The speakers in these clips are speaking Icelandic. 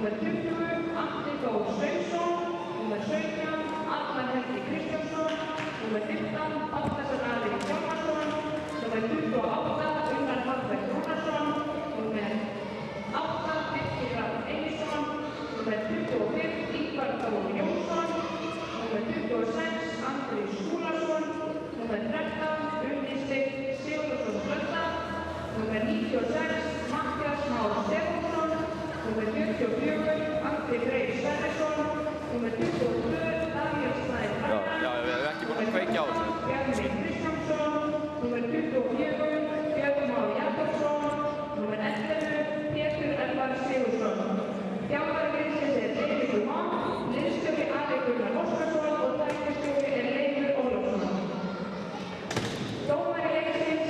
Númer 20, Atli Þór Sveinsson. Númer 17, Arnar Helgi Kristjánsson. Númer 15, Baltasar Ali Hjálmarsson. Númer 28, Unnar Hallberg Rúnarsson. Númer 8, Birkir Rafn Einarsson. Númer 25, Ingvar Þór Jónsson. Númer 26, Andri Skúlason. Númer 13, Unni Steinn Sigurðsson Blöndal. Númer 96, Matthías Már Stefánsson. Númer 44, Andri Freyr Sverrisson. Númer 22, Davíð Snær Ragnar. Já, við hefum ekki búin að kveikja á þessu. Bjarni Kristjánsson. Númer 24, Björn Már Jakobsson. Númer 11, Pétur Elvar Sigurðsson. Þjálfari liðsins Eiríkur Már. Liðsstjóri Ali Gunnar Óskarsson og tæknistjóri Leifur Ólafsson. Dómarar leiksins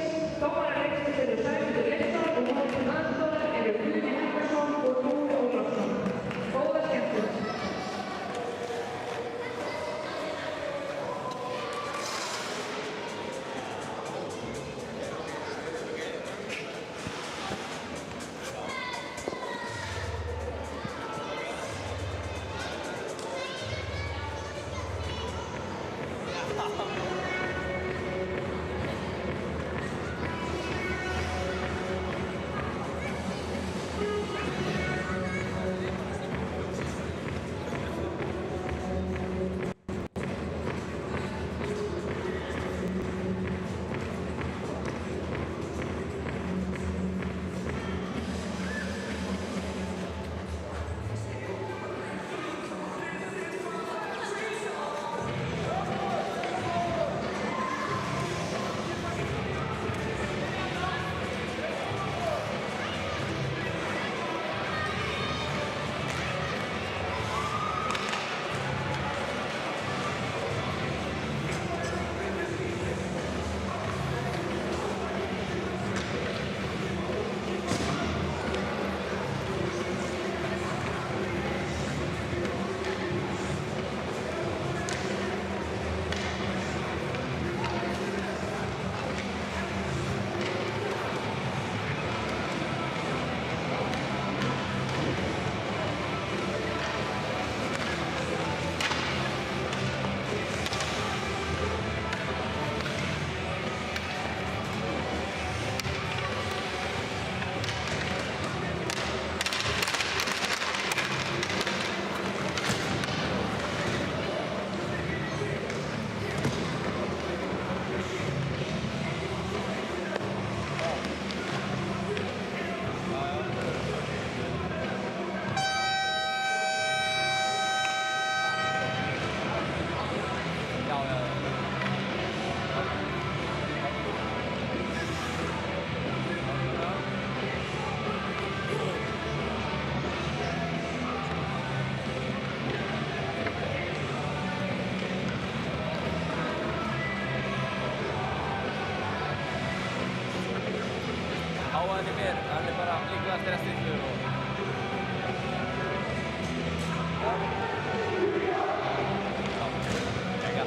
eru Sæmundur Leifsson og honum aðstoðar eru Guðni Helgason og Rúni Ólafsson. Góða skemmtun! Hann er bara líklega eftir að styrklu og... Já,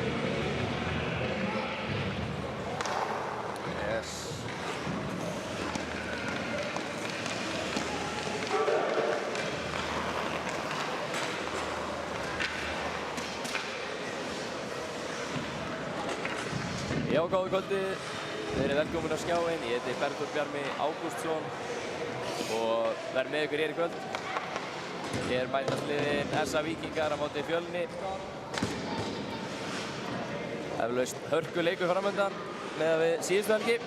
yes. Já, góðu kvöldi. Þið eru velkomin á skjáinn. Ég heiti Bergur Bjarmi Ágústsson og verð með ykkur hér í kvöld. Hér mætast liðin SA Víkingar á móti Fjölni. Eflaust hörkuleikur framöndan meðan við síðustu helgi.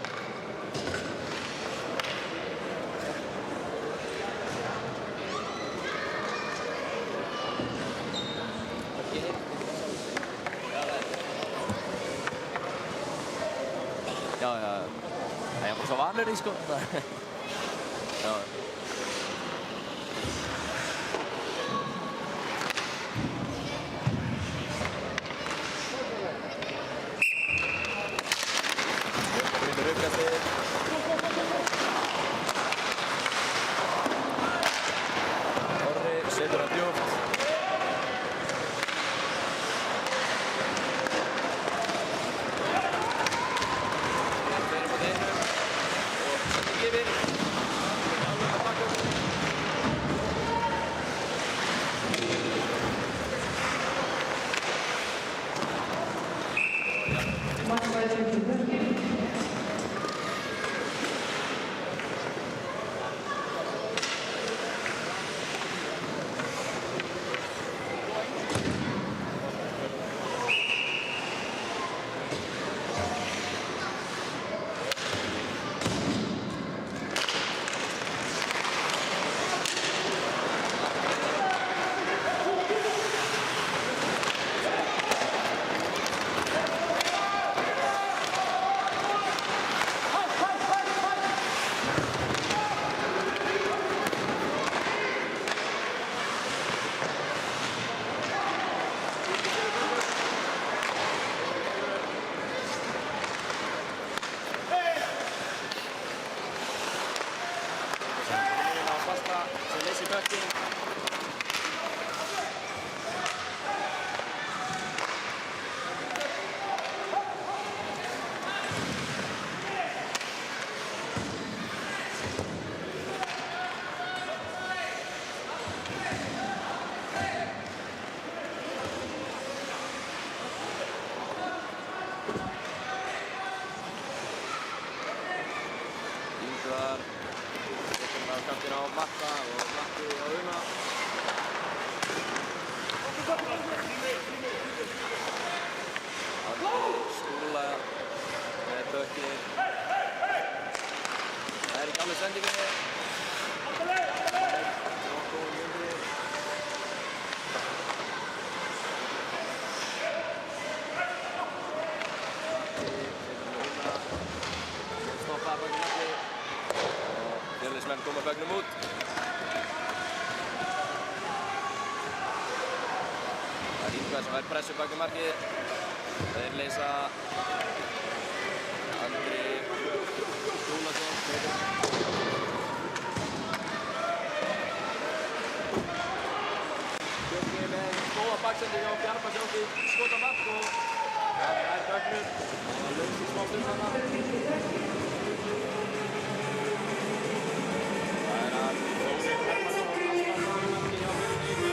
Já, ég var svo vanur í sko. Já. Orri setur hann djúpt. veggnum út. Það er Ingvar sem fær pressu bak við markið. Þeir leysa Andri Skúlason. Björki með góða baksendi hjá Bjarma Sjóki skota mark og það er Bögnur. Það var laus í smá stund þarna. Það er að Þóri Hermansson alltaf marki hjá Björki.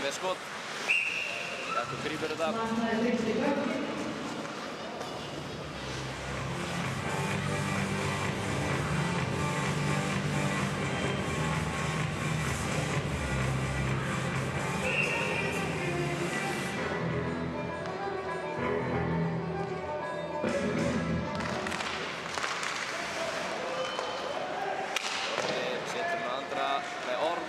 Með skot. Jakob grípur þetta. Setur með andra með Orm.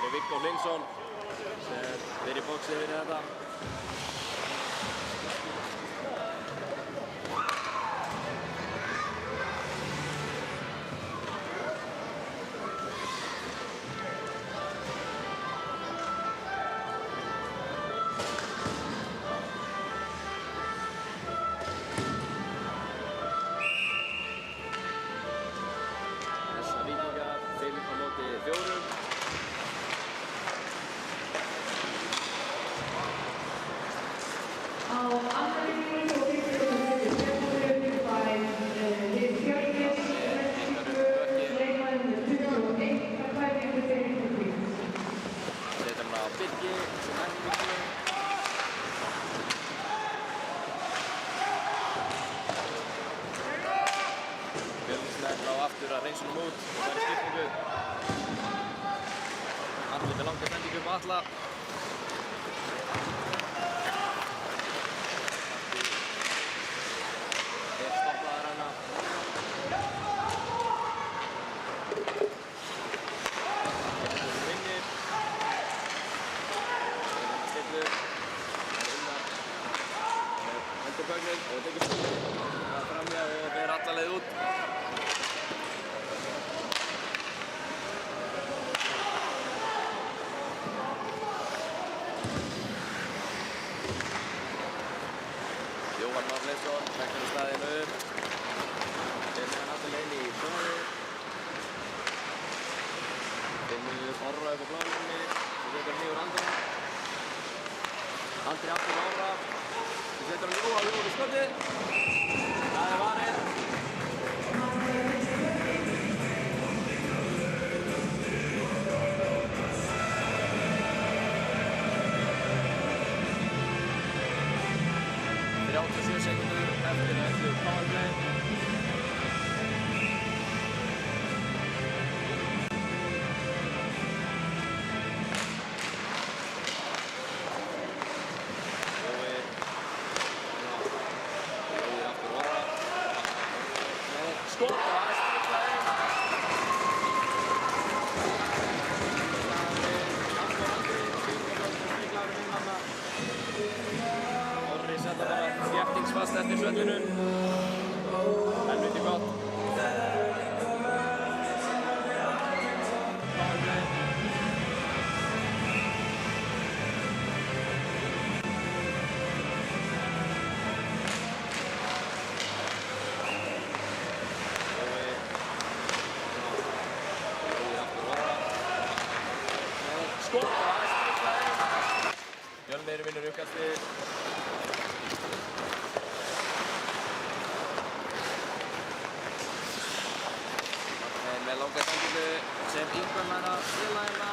Viggo Hlinsson sem er í bóksi fyrir þetta. Þessa Víkingar 5 á móti 4. Fjölnismenn á aftur að hreinsunum út og það er skiptingu. Atli með langa sendingu upp á Atla. Er stoppaður hana. Fjölnismenn vinnir. Stillur. Heldur Bögnur og tekur stund. Það er framhjá og fer alla leið út. Jóhann Már Leifsson vekkur í staðinu upp. Þeir með hann alltaf leið í stöðu. Finnur Orra upp á blánunni. Svo setur hann niður Andra. Andri aftur Orra. Svo setur hann Jóa við skoti. Það er varinn. Sekundur eftir powerplay. Jói aftur Orra. Skot og það er striklaði. Orri setja bara þéttingsfast eftir svellinu. Helviti gott. Powerplay. Jói aftur Orra. Skot og það er striklaði. Fjölnir vinnur uppkastið. Með langa sendingu sem Ingvar nær að spila hérna.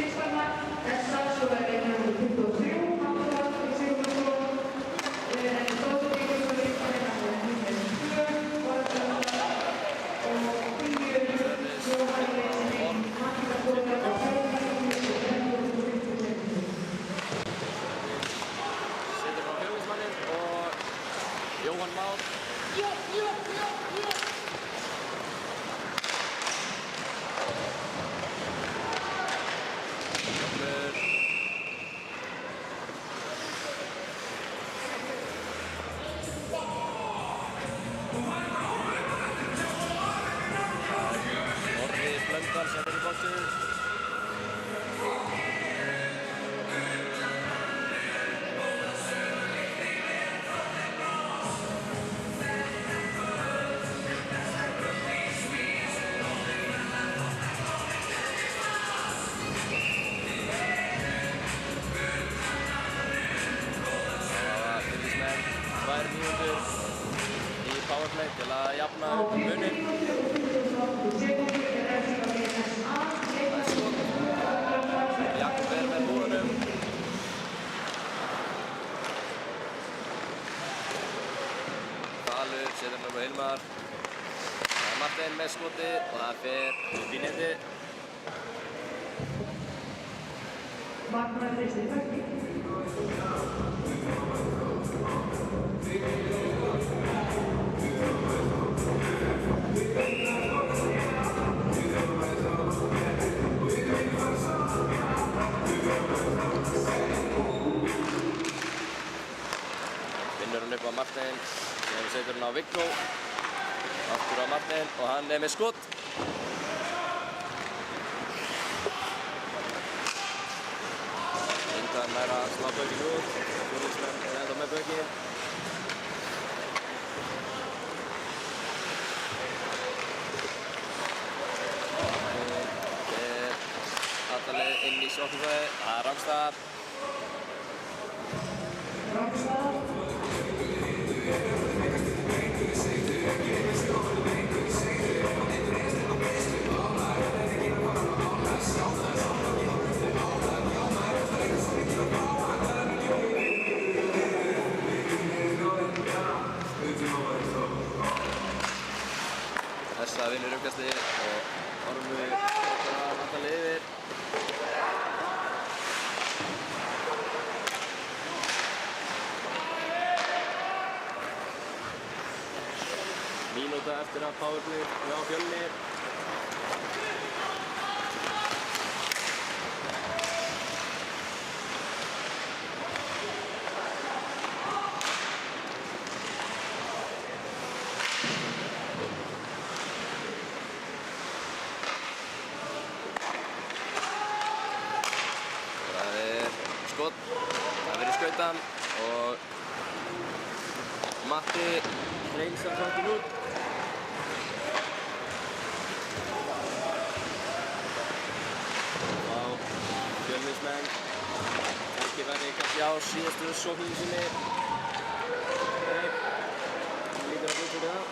Kristjana, Essa, svo er leikmaður 23, Halldór Sigurðsson, en stóðstíkur svo leikmaður númer 2, Borgar og 10, Jóhann Leifsson, Mattías Borgar og 30 Setur á Fjölnismanninn og Jóhann Már. Jöfnur. Orri Blöndal setur í boxið. Tvær mínútur í powerplay til að jafna muninn. Jakob er með búðunum. Valur setur hann upp á Hilmar. Það er Marteinn með skotið og það fer upp í netið. Finnur hann upp á Marteinn, síðan setur hann á Viggo, aftur á Marteinn og hann er með skot. Ingan nær að slá bökinn út, Fjölnismenn er ennþá með bökinn. Alla leið inn í sjokkufæði, það er Rangstad. Essa vinnur uppkastið og Ormur alla leið yfir. Mínúta eftir að powerplay hjá Fjölni. Það er skot, það verður skautan og Matti hreinsar framtinn út. Fjölnismenn ekki verið kannski á síðastu sókninni sinni. Nei, lítur að fullfylgja það.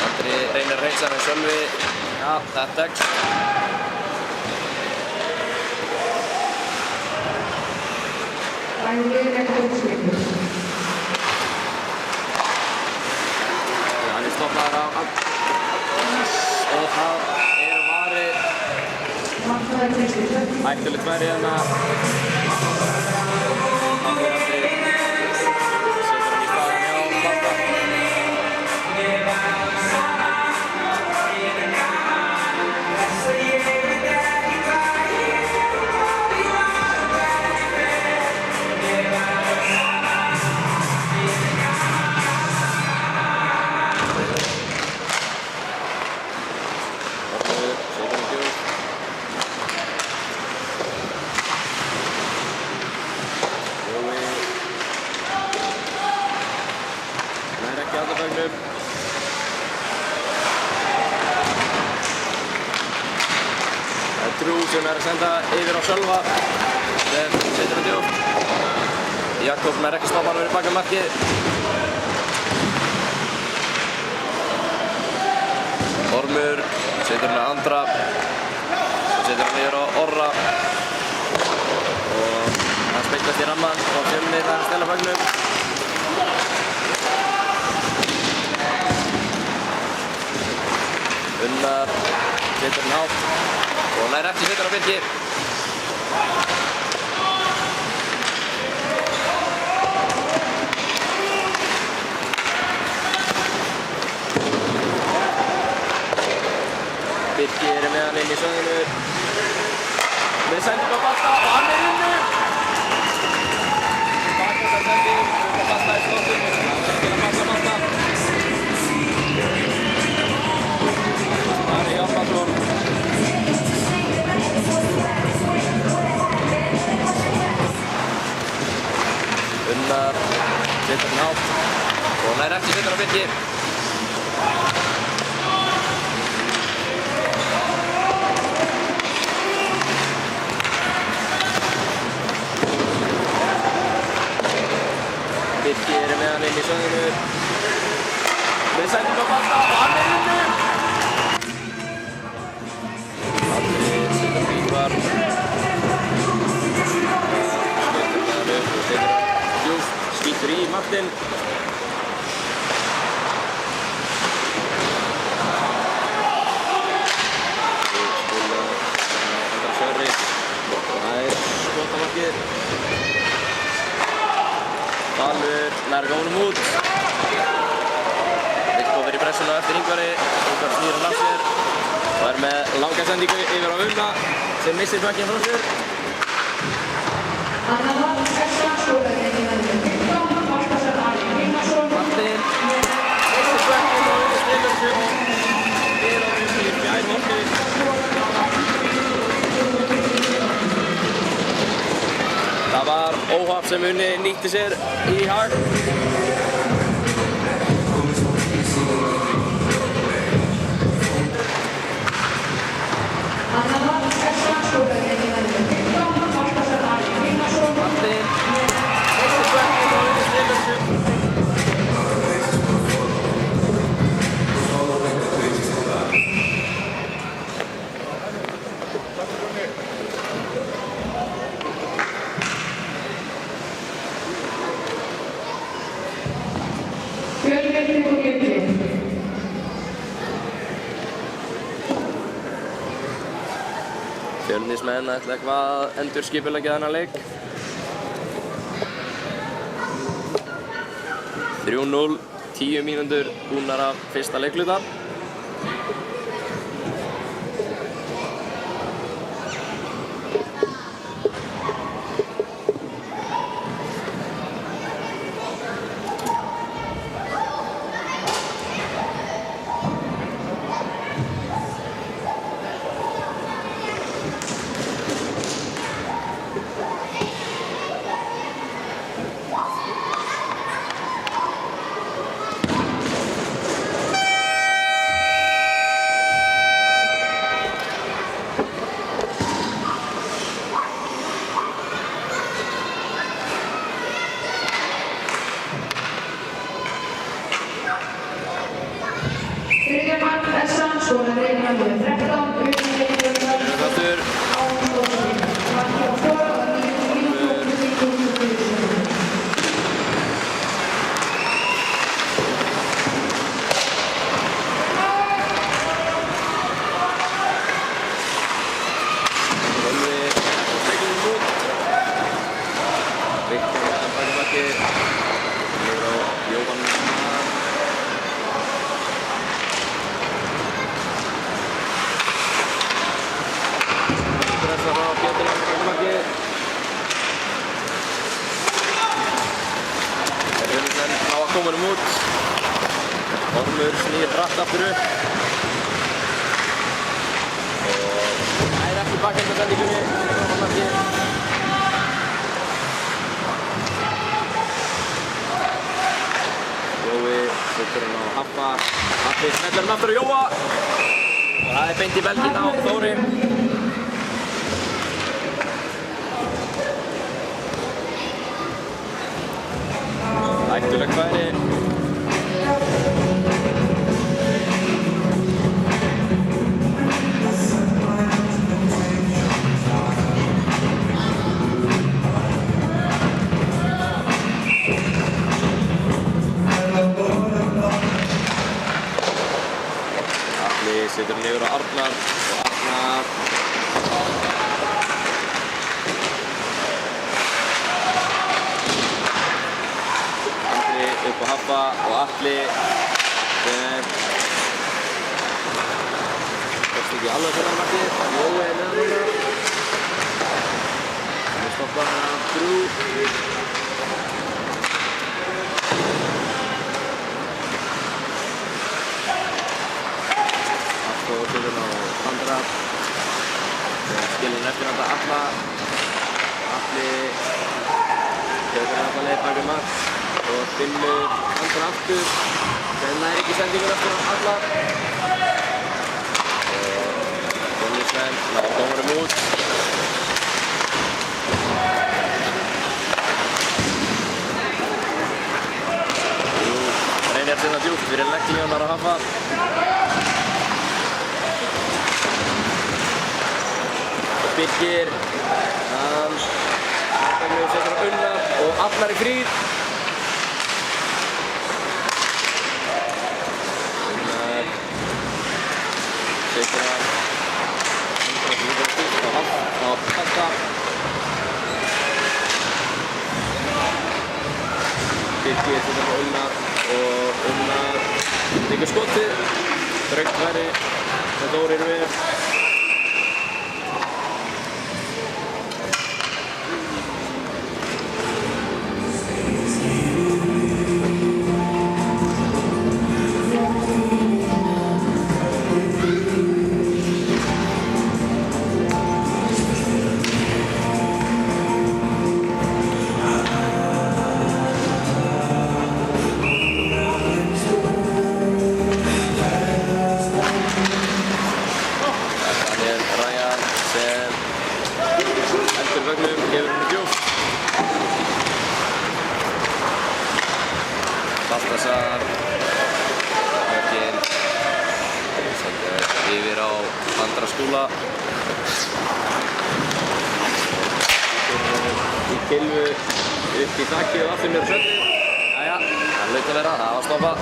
Andri reynir að hreinsa með Sölvi. Já, það tekst. Hann er stoppaður á og það er varið hættulegt væri hérna. Andri setur hann í staðinn hjá Balta. Það er Trú sem er að senda yfir á Sölva. Jakob nær ekki stoppa hann verið baka markið. Ormur setur hann að Andra. Svo setur hann niður á Orra. Og hann speglast í ramman og Fjölnir þar að stela fagnum. Unnar setur hann hátt og nær eftir setur á Birki. Birki með hann inn í svæðinu. Með sending á Balta og hann inni! Bakast að sending, Balta í slottum og það verður að passa Balta. Ari Ármannsson. Unnar setur hann hátt og nær eftir setur á Birki. Birki með hann inn í svæðinu. Með sending á Balta og hann inni! Andri setur Ívar. Skjótur með hann upp og setur djúpt. Skýtur í Martin. Skóla Andra Sörri. Það skotamarkið. Valur nær góðum út. Viktor fyrir pressuna eftir Ingvari. Ingvar snýr hann af sér. Og með langa sendingu yfir á Unna sem missir bakkinn frá sér. Martin missir bakkinn og Unni spilur sig og er á þessu í fjær hótti. Það var óhapp sem Unni nýtti sér í hag. Martin missir bakkinn og Unni spilur sig. Fjölnismenn ætla eitthvað að endurskipuleggja þennan leik. 3-0, 10 mínútur búnar af fyrsta leikhluta. Ormur snýr hratt aftur upp. Og það er ekki bakinn með sendingunni. Jói setur hann á Haffa. Haffi smellir hann aftur á Jóa. Og það er beint í belginn á Þóri. Hættulegt færi. Atli setur niður á Arnar og Arnar Andri upp á Haffa og Atli sem tókst ekki alveg fyrir hann markið. Jói með hann núna. Hann stoppar hann af Drew. Aftur setur hann á Andra. Skilur hann eftir þetta Atla. Atli tekur hann alla leið bak við mark og finnur Andra aftur sem nær ekki sendingun eftir Atla. Jonny Sven náði dómarum út. Reynir að setja djúpt fyrir Leggleonar að Haffa. Birgir, hann setur á Unnar og Arnar í fríð. Unnar setur hann á Haffa. Birgir setur hann á Unnar og Unnar tekur skotið. Þröngt færi með Dóri Rauð. Baltasar Björgin sendur yfir á Andra Skúla í Kilvu upp í þakkið og aftur niður söllir. Jæja, það hlaut að vera, það var stoppað.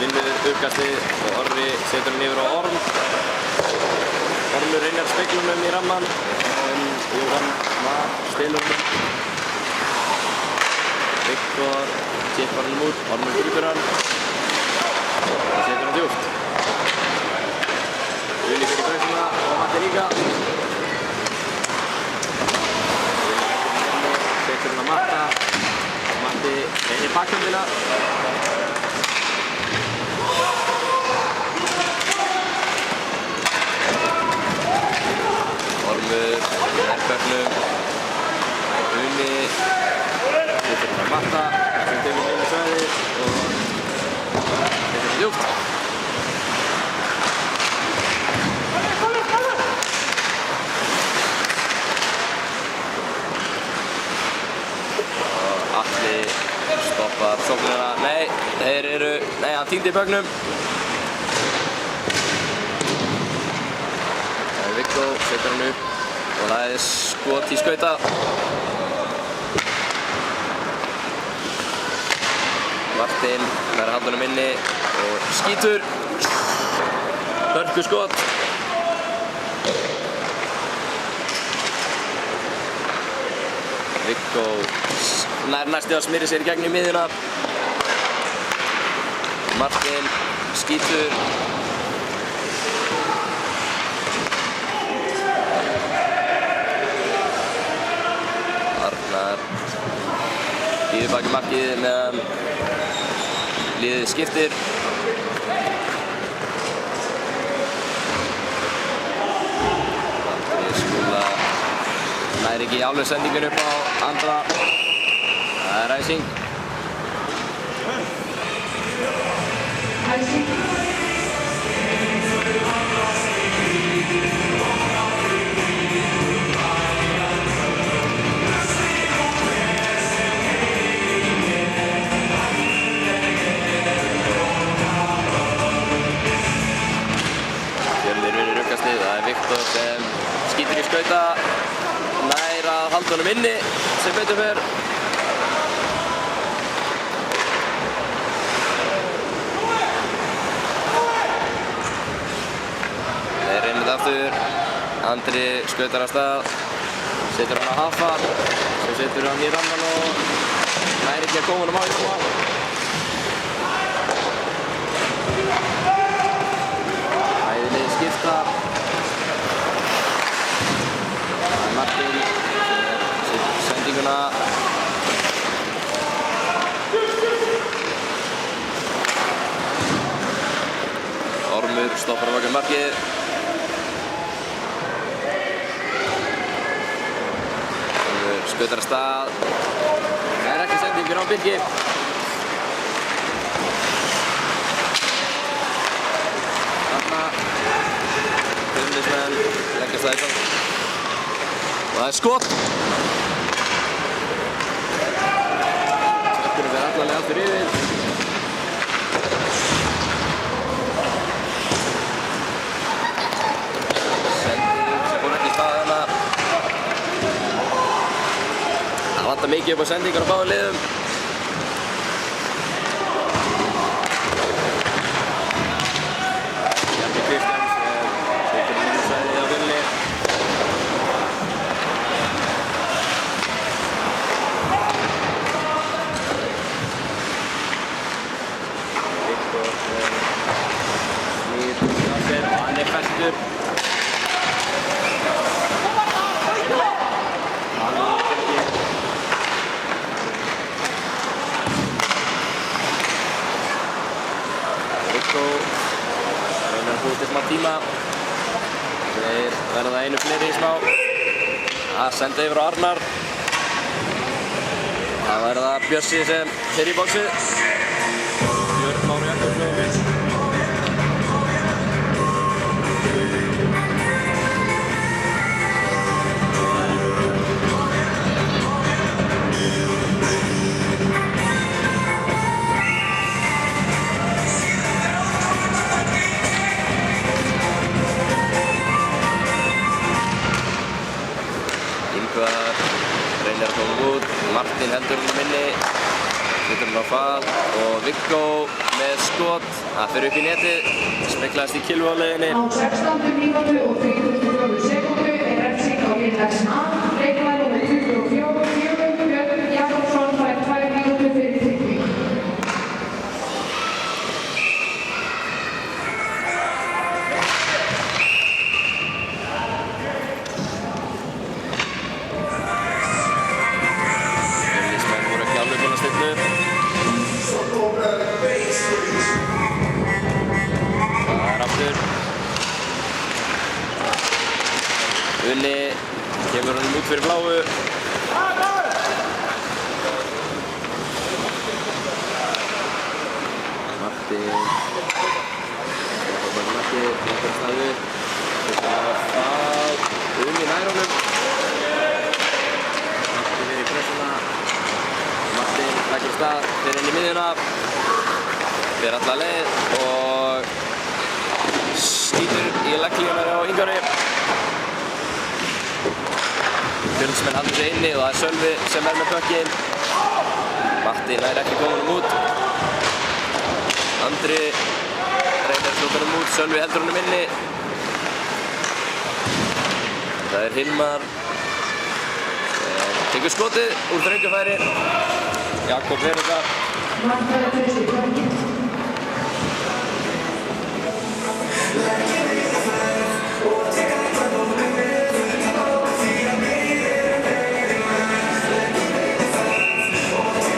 Vinnur uppkastið og Orri setur hann yfir á Orm. Ormur reynir speglunum í ramman en Jóhann stelur hann. Viktor tippar hann út, Ormur grípur hann og setur hann djúpt. Uli fyrir bröðsuna og Matti líka. Setur hann á Matta. Matti reynir bakhundina. Ormur nærköfnum. Uni setur hann á Matta sem tekur inn í svæðið og setur hann djúpt. Atli stoppar sóknina. Nei, hann týndi í bögnum. Viggo setur hann upp og það er skot í skauta. Martin verður handunum inni og skýtur. Hörku skot. Viggo nær næstu að smyrir sér í gegn í miðjuna. Martin skýtur. Arnar býður bak í markið meðan liðið skiptir. er ekki alveg sendingin upp á Andra. Það er ræsing. Fjölnir vinnur uppkastið. Það er Viktor sem skýtur í skauta. Nær að halda honum inni sem betur fer. Þeir reynir þetta aftur. Andri skautar af stað. Setur hann á Hafa. Svo setur hann í ramman og nær ekki að koma honum á í koma. Bæði lið skipta. Martin setur sendinguna. Ormur stoppar á bakvið markið. Ormur skautar af stað. Það er ekki sendingun á Birgi. Þarna Fjölnismenn leggjast það í gang. Og það er skot. Tökkunum fer allavega aftur yfir. Sending sem fór ekki í stað þarna. Það vantar mikið upp á sendingar á báðum liðum. Bjarki Kristjáns setur línusvæðið á Fjölni. Hann er festur. Hann er ekki. Vikko reynir að búa til smá tíma. Þeir verða einu fleiri í smá. Það senda yfir á Arnar. Það verða Bjössi sem fer í bóksið. Björn Mári Jakobsson. Ingvar reynir að koma út. Martin heldur hann inni. Setur hann á fal og Viggo með skot. Það fer upp í netið. Speklaðist í Kilvu á leiðinni. Á 16. mínútu og 34 sekúndu er refsing á liðlags A. Leikmaður númer 24, Björn Jakobsson fær 2 mínútur fyrir Tryggvi. Fjölnismenn voru ekki alveg búin að stilla upp. Það er aftur. Unni kemur honum út fyrir bláu. Martin stoppar bara markið, nokkar staðu. Þetta var fál. Unni nær honum. Martin er í pressuna. Martin leggur stað, fer inn í miðjuna. Fer alla leið og skýtur í legglíðunar á Ingvari. Fjölnismenn haldur sig inni og það er Sölvi sem er með pökkinn. Matti nær ekki koma honum út. Andri reynir að skjóta honum út, Sölvi heldur honum inni. Það er Hilmar. Tekur skotið úr þröngufæri. Jakob verður það.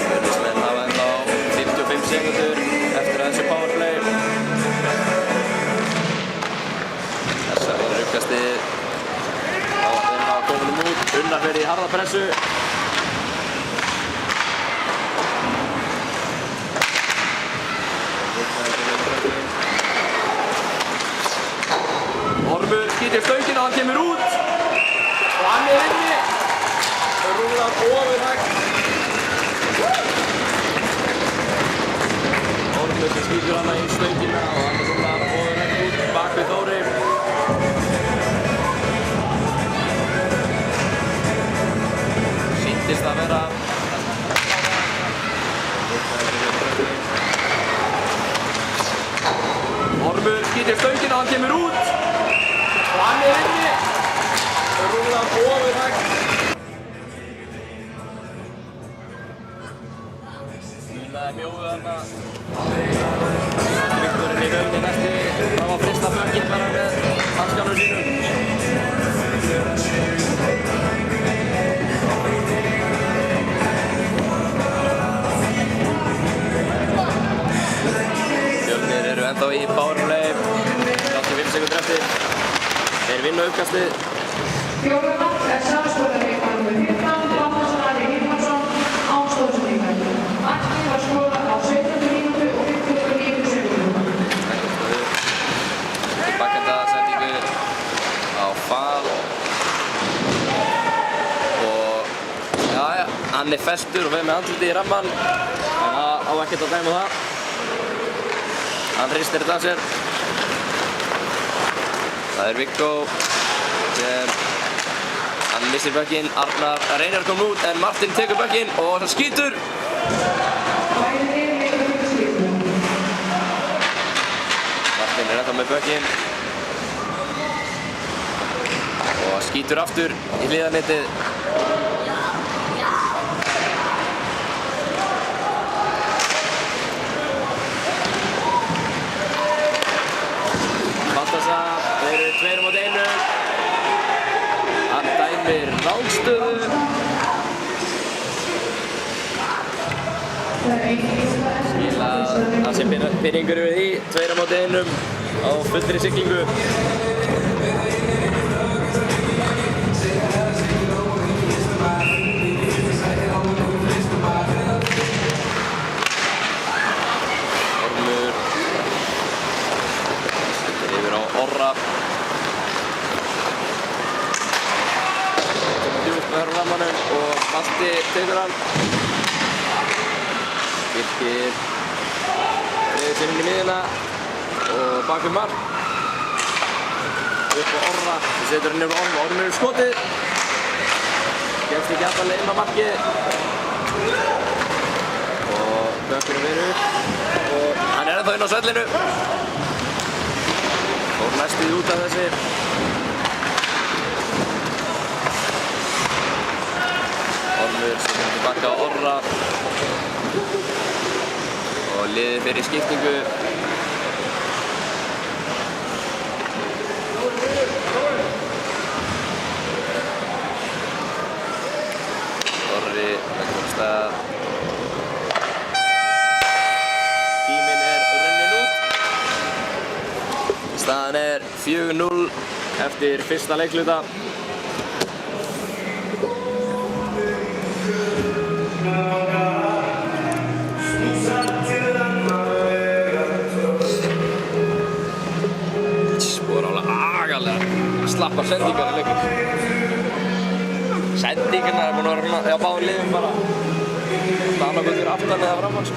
Fjölnismenn hafa ennþá 55 sekúndur eftir að þessu powerplay. Þessa verður uppkastið. Þá er það kominum út. Unnar Arnar fer í harða pressu. Ormur skýtir stöngina og hann kemur út. Og hann inni. Og rúlar ofurhægt. Ormur sem skýtur hana í stöngina og hann rúlar ofurhægt út bak við Þóri. Sýndist að vera Ormur skýtir stöngina og hann kemur út. Og hann inni. Og rúlar ofurhægt. Það mjóðu þarna. Viktorinn í rauninni næsti. Það var fyrsta bökkinn bara með hanskanum sínum. Fjölnir eru ennþá í powerplay. 35 sekúndur eftir. Þeir vinna uppkastið. Fjórða mark SA-skorari var númer 15, Baltasar Ari Hilmarsson án stóðsendingar. Markið var skorað á 17. mínútu og 59 sekúndum. Tilbakenda sendingu á Fal. Og já, hann feltur og fer með andlitið í rammann. En það á ekkert að dæma það. Hann hristir þetta af sér. Það Viggo sem hann missir bökkinn. Arnar reynir að koma út en Martin tekur bökkinn og það skýtur. Martin ennþá með bökkinn og skýtur aftur í hliðarnetið. Baltasar, þeir eru 2 móti 1. Hann dæmir rángstöðu. Skila það sem pirringur við því. 2 móti 1 á fullri siglingu. Ormur settir yfir á Orra. Djúpt með rammanum og Balti tekur hann. Birkir reiður sér inn í miðjuna og bak við mark. Upp á Orra, sem setur hann yfir á Orm. Ormur er skotið. Kemst ekki allavega inn á markið. Og bökkurinn verið upp. Og hann er ennþá inn á svellinu. Og næstuð út af þessi. Ormur setur tilbaka á Orra. Og liðið fyrir skiptingu. Orri leggur af stað. Tíminn er runninn út. Staðan er 4-0 eftir fyrsta leikhluta. Slappar sendingar í leikum. Sendingarnar er búin að vera á báðum liðum bara. Það er annað fyrir aftan eða framhann.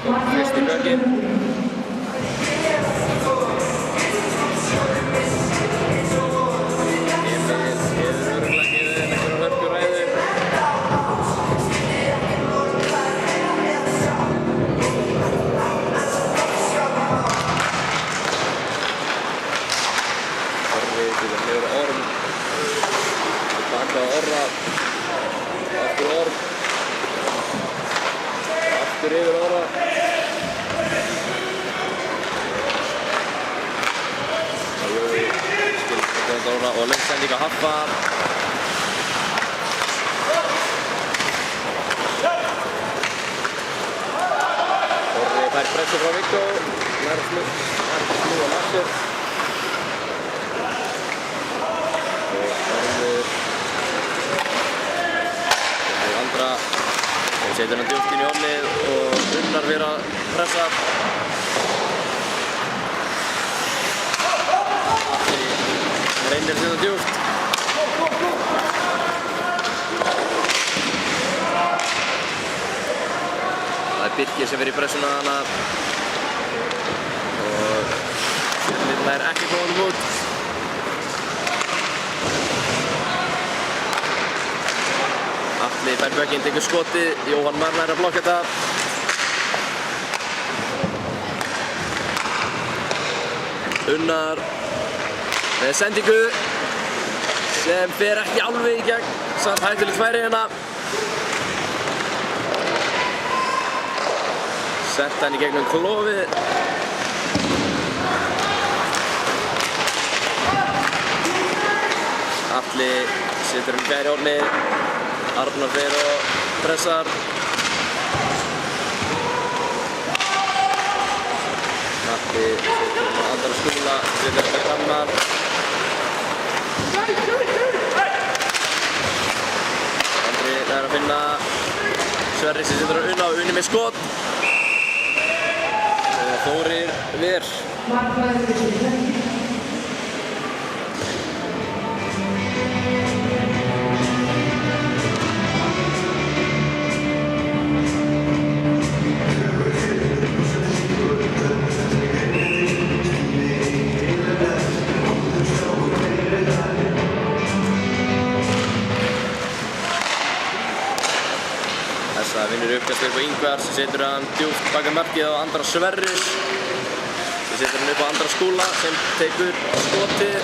kom fyrst í bökinn. Emil hefur örugglega gefið þeim einhverja hörkuræðu. Orri til að hljóra Orm. Tilbaka á Orra. Aftur Orm. Aftur yfir Orra. Jói skilur Orra og löng sending á Haffa. Orri fær pressu frá Viggo. Nær að snúa Lassur. Andra og setur hann djúpt inn í hornið og Unnar fyrir að pressa. Atli reynir að setja djúpt. Það er Birkir sem fyrir í pressuna hana og Fjölnir er ekki kominn út. Atli fær bökinn, tekur skotið, Jóhann Marr nær að blokka þetta. Unnar með sendingu sem fer ekki alveg í gegn, samt hættulegt færi hérna. Sett hann í gegnum klofið. Atli setur hann fjær í hornið. Arnar fer og pressar. Atli setur hann á Andra Skúla, setur hann í Hrannar. Andri nær að finna Sverri sem setur hann Unna og Unni með skot. Og Þórir ver. Það vinnur uppkast upp á Ingvar sem setur hann djúpt baka markið á Andra Sverris. Sem setur hann upp á Andra Skúla sem tekur skotið.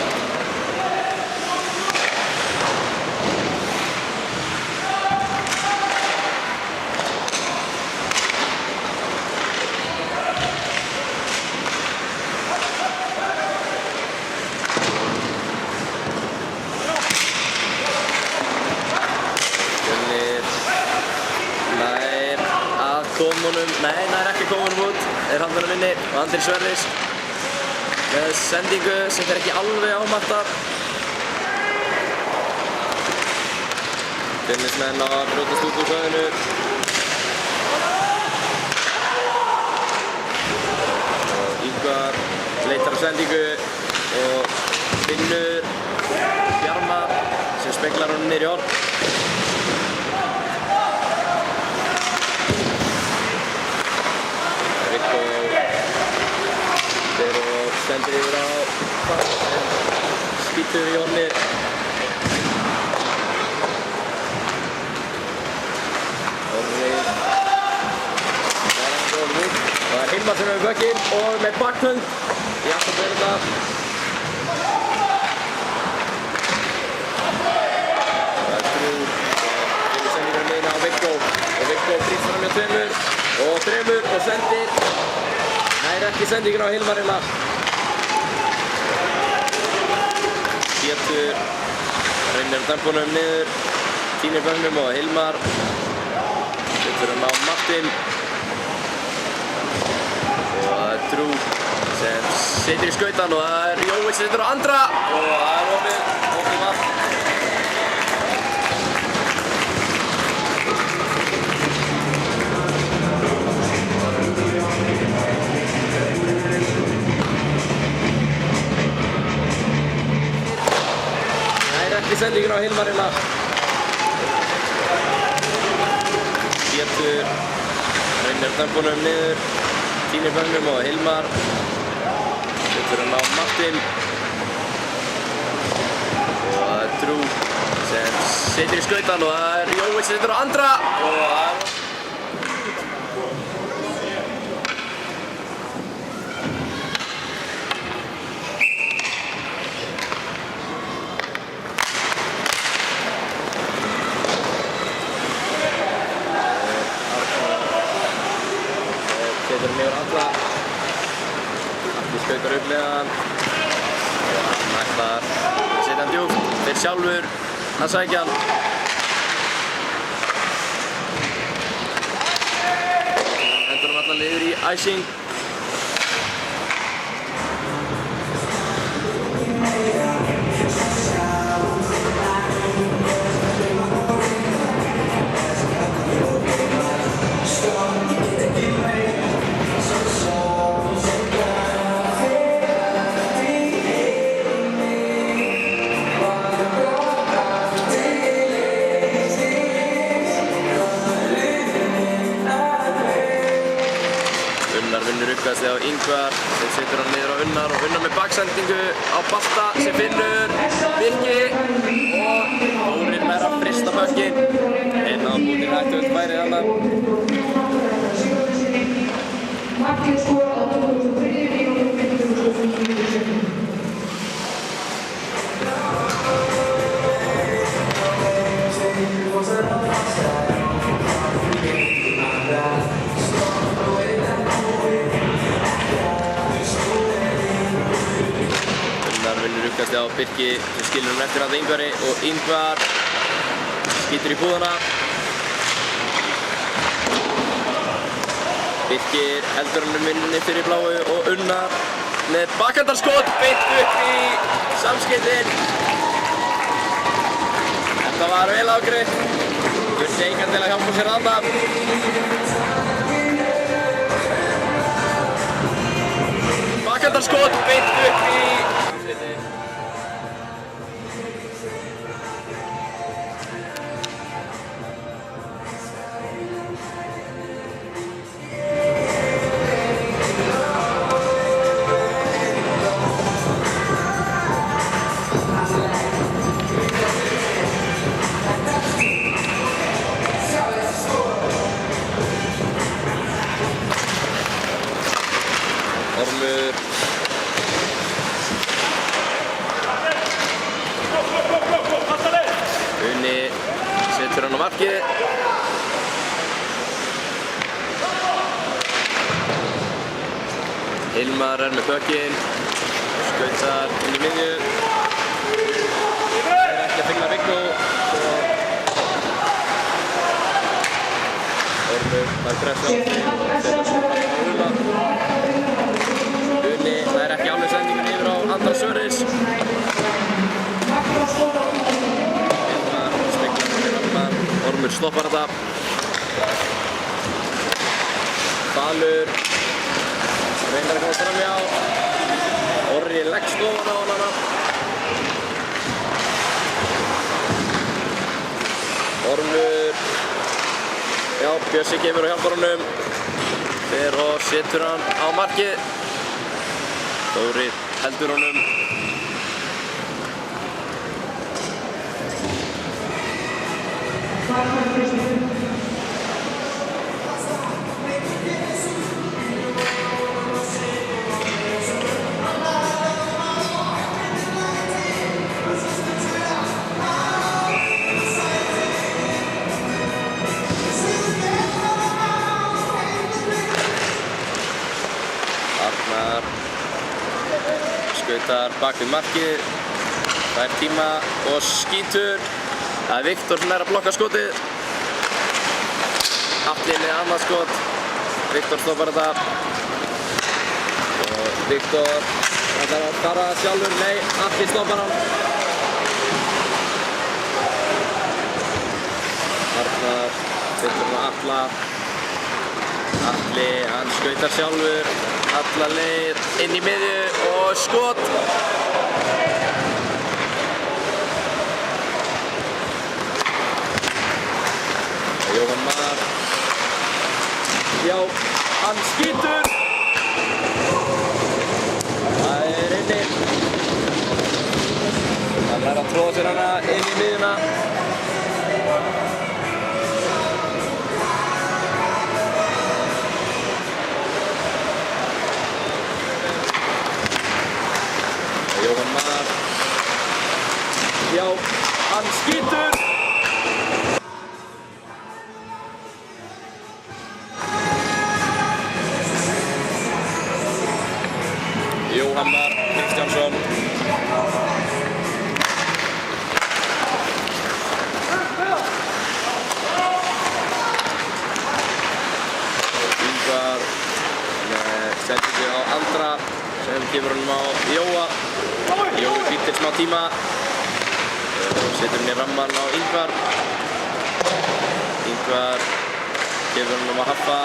Nei, nær ekki komin út, handanum inni og Andri Sverris með sendingu sem fer ekki alveg ámattar. Fjölnismenn á að brjótast út úr svæðinu. Og Ingvar leitar á sendingu og finnur Bjarmar sem speglar honum niður í horn. Sendir yfir á skýtur í hornið. Orri er ekki orðið út. Það er Hilmar sem er með bökinn og með bakhönd í aftanbörnuna. Það er Trú sem finnur sendingar meina á Viggo og Viggo brýst fram hjá tveimur og þremur og sendir. Nær ekki sendingar á Hilmar hérna. Pétur reynir tempunum niður, tínir bönnum og Hilmar setur hann á Martin og það er Trú sem setur í skautan og það er Jói sem setur á Andra og það er opið mark. Ekki sendingin á Hilmar hérna. Pétur reynir Tínir döngunum niður, tínir bönnum og Hilmar setur hann á Martin og það er Drew sem setur í skautan og það er Jói sem setur á Andra og setur hann yfir Andra. Allir skautar upp með hann og hann ætlar að setja hann djúpt, þeir sjálfur að sækja hann. Hendur hann allar niður í icing. Vinnur uppkastið á Ingvar sem setur hann niður á Unnar og Unnar með baksendingu á Balta sem finnur Birki og Þórir með að frista bökkinn inn á bútinn hættuvöld færið annar. Markið skorað á 23. mínútu 59 sekúndur. Vinnur uppkastið á Birki sem skilur hann eftir að Ingvari og Ingvar skýtur í búðana. Birkir heldur hann minni fyrir bláu og Unnar með bakhandarskot beint upp í samskeytin. Þetta var vel afgreitt. Þurfti engan til að hjálpa sér þarna. Bakhandarskot beint upp í Ormur Uni setur hann á markið. Hilmar er með bökkinn, skautar inn í miðju. Það er ekki að finna Viggo. Ormur þarf pressa á Una. Uni, það er ekki alveg sendingun yfir á Andra Söris. Hilmar steglar fyrir Hilmar. Ormur stoppar þetta. Falur reynir að koma framhjá. Orri leggst ofan á hana. Ormur, já, Bjössi kemur og hjálpar honum. Fer og setur hann á markið. Þórir heldur honum. Arnar skautar bak við markið. Það er tíma og skítur. Það er Viktor sem er að blokka skotið. Atli með annað skot. Viktor stoppar þetta. Og Viktor ætlar að fara sjálfur. Nei, Atli stoppar hann. Arnar setur hann á Atla. Atli, hann skautar sjálfur. Alla leið inn í miðju og skot. Jóhann Mar Já, hann skýtur. Það inni. Hann að tróða sér hana inn í miðjuna. Jóhann Mar. Já, hann skýtur. Jóhann Mar Kristjánsson. Ingvar setur sig á Andra sem gefur honum á Jóa. Jói býtir smá tíma. Setur hann í ramman á Ingvar. Ingvar gefur honum á Haffa.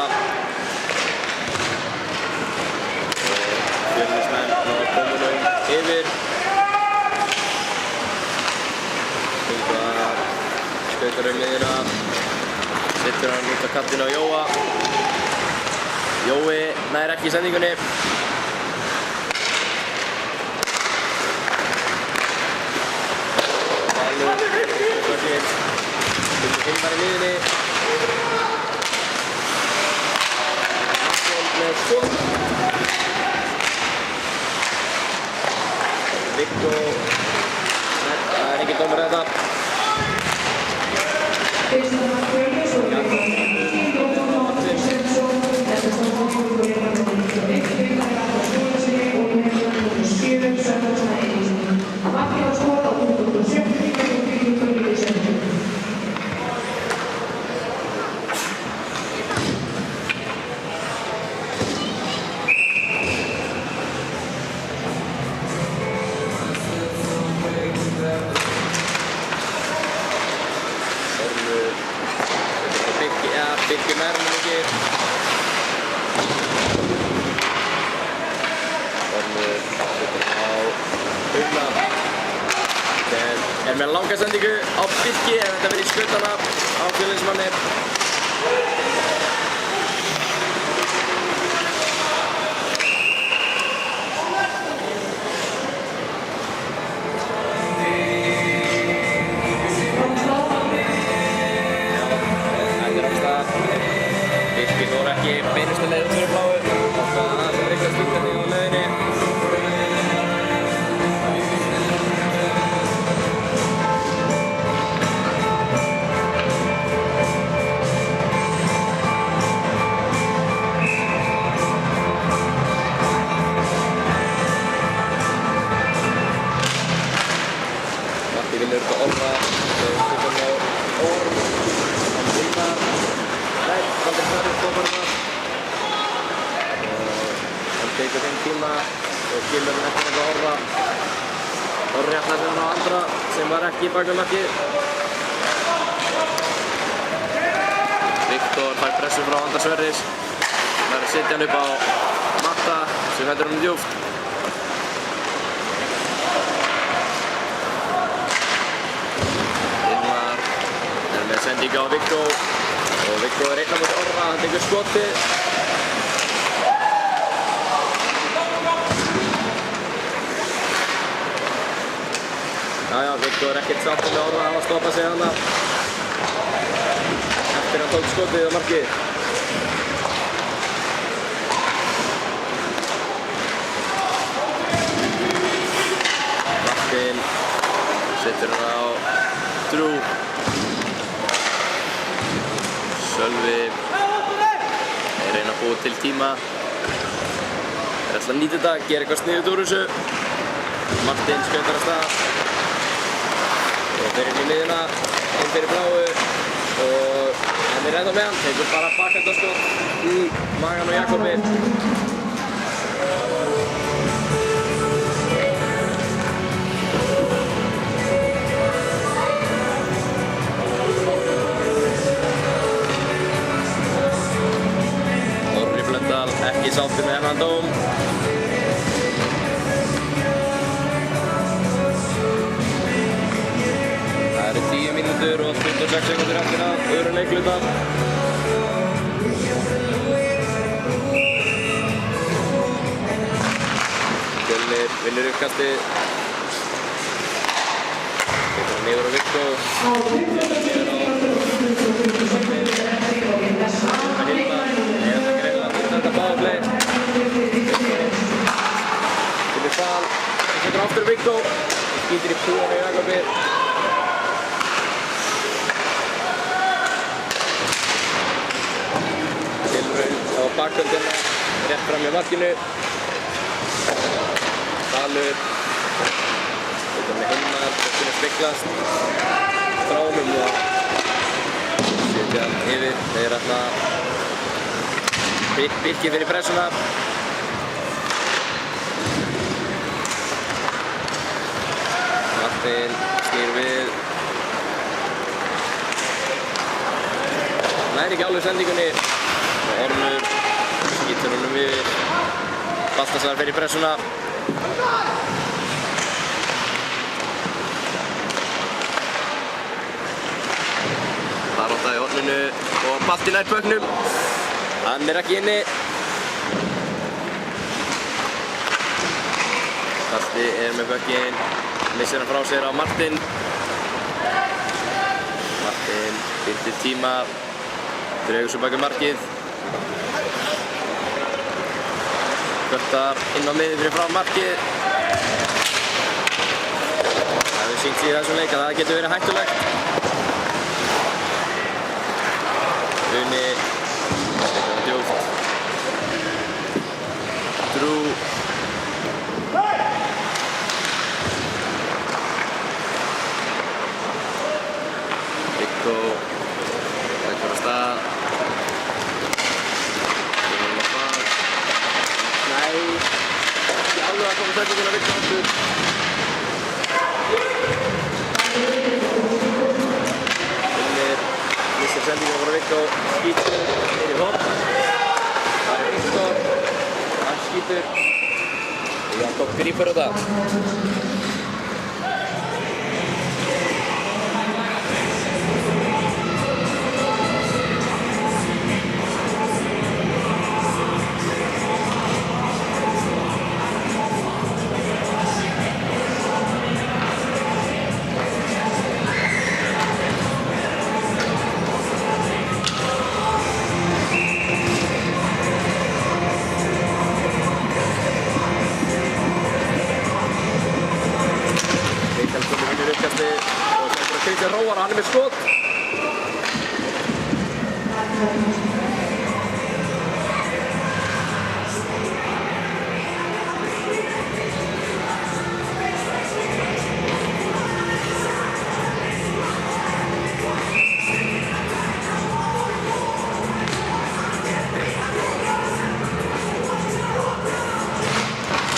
Fjölnismenn ná komunum yfir. Ingvar skautar miðjuna. Setur hann út á kantinn á Jóa. Jói nær ekki í sendingunni. Ingvar í miðjunni. Martin með skot. Viktor. Það engin dómur þetta. Birkir nær honum ekki. Ormur setur á Unna. Er með langa sendingu á Birki ef þetta verður í skautana á Fjölnismanni. Birkir fór ekki beinustu leið út fyrir bláu. Það var aðeins að reykja stundinni á leiðinni. Matti vinnur þetta Orra. Stundin á Orm. Hann vinnar. Nei, Valdur Sverrir stoppar það. Hann tekur þeim tíma og skilur hann eftir þetta Orra. Orri ætlar sem hann á Andra sem var ekki í baknamarkið. Viktor fær pressu frá Andra Sverris. Það er að setja hann upp á Matta sem hendur honum djúpt. Ingvar er með sendingu á Viktor. Og Viktor er einn á móti Orra, hann tekur skotið. Jæja, Viktor er ekkert sáttur með Orra, hann var að stoppa sig hana. Eftir hann tók skotið á markið. Martin setur hann á Drew. Sölvi er reyna að búa til tíma. Er alltaf að nýta þetta, gera eitthvað sniðugt úr þessu. Martin skautar af stað. Og fer inn í miðjuna, inn fyrir bláu. Og hann er ennþá með hann, tekur bara bakhendaskot í magan á Jakobi. Ekki sáttur með hennan dóm. Það eru 10 mínútur og 26 sekúndur eftir að öðrum leikluta. Vinnur uppkastið. Getur hann yfir á Viggo. Þetta báðuplay. Kemur Sal. Það setur aftur Viggo. Skýtir í púan í Jakobi. Silfraun á bakhöndina. Rétt fram hjá markinu. Salur. Þetta með Hilmar. Þetta spiklast. Þrámum og setja hann yfir. Þeir ætla Birkir fyrir pressuna. Martin snýr við. Næri ekki alveg sendingunni. Ormur skýtur honum yfir. Baltasar fyrir pressuna. Baróta í horninu og Balti nær böknum. Hann ekki inni. Balti með bökinn. Missir hann frá sér á Martin. Martin byrtir tíma. Dregur svo bak markið. Kvöltar inn á miðið fyrir frá markið. Það hefur sýnt sig í þessum leik að það getur verið hættulegt. Uni. Þetta er djúpt. Drú. Viggo. Leggur á stað. Kemur á bak. Nei. Ekki alveg að koma sendinguna Viggo aftur. Missir sendinguna frá Viggo. Skýtur í horn. Það Viggo. Hann skýtur. Og Jakob grípur á það. Kristján Róar, hann með skot.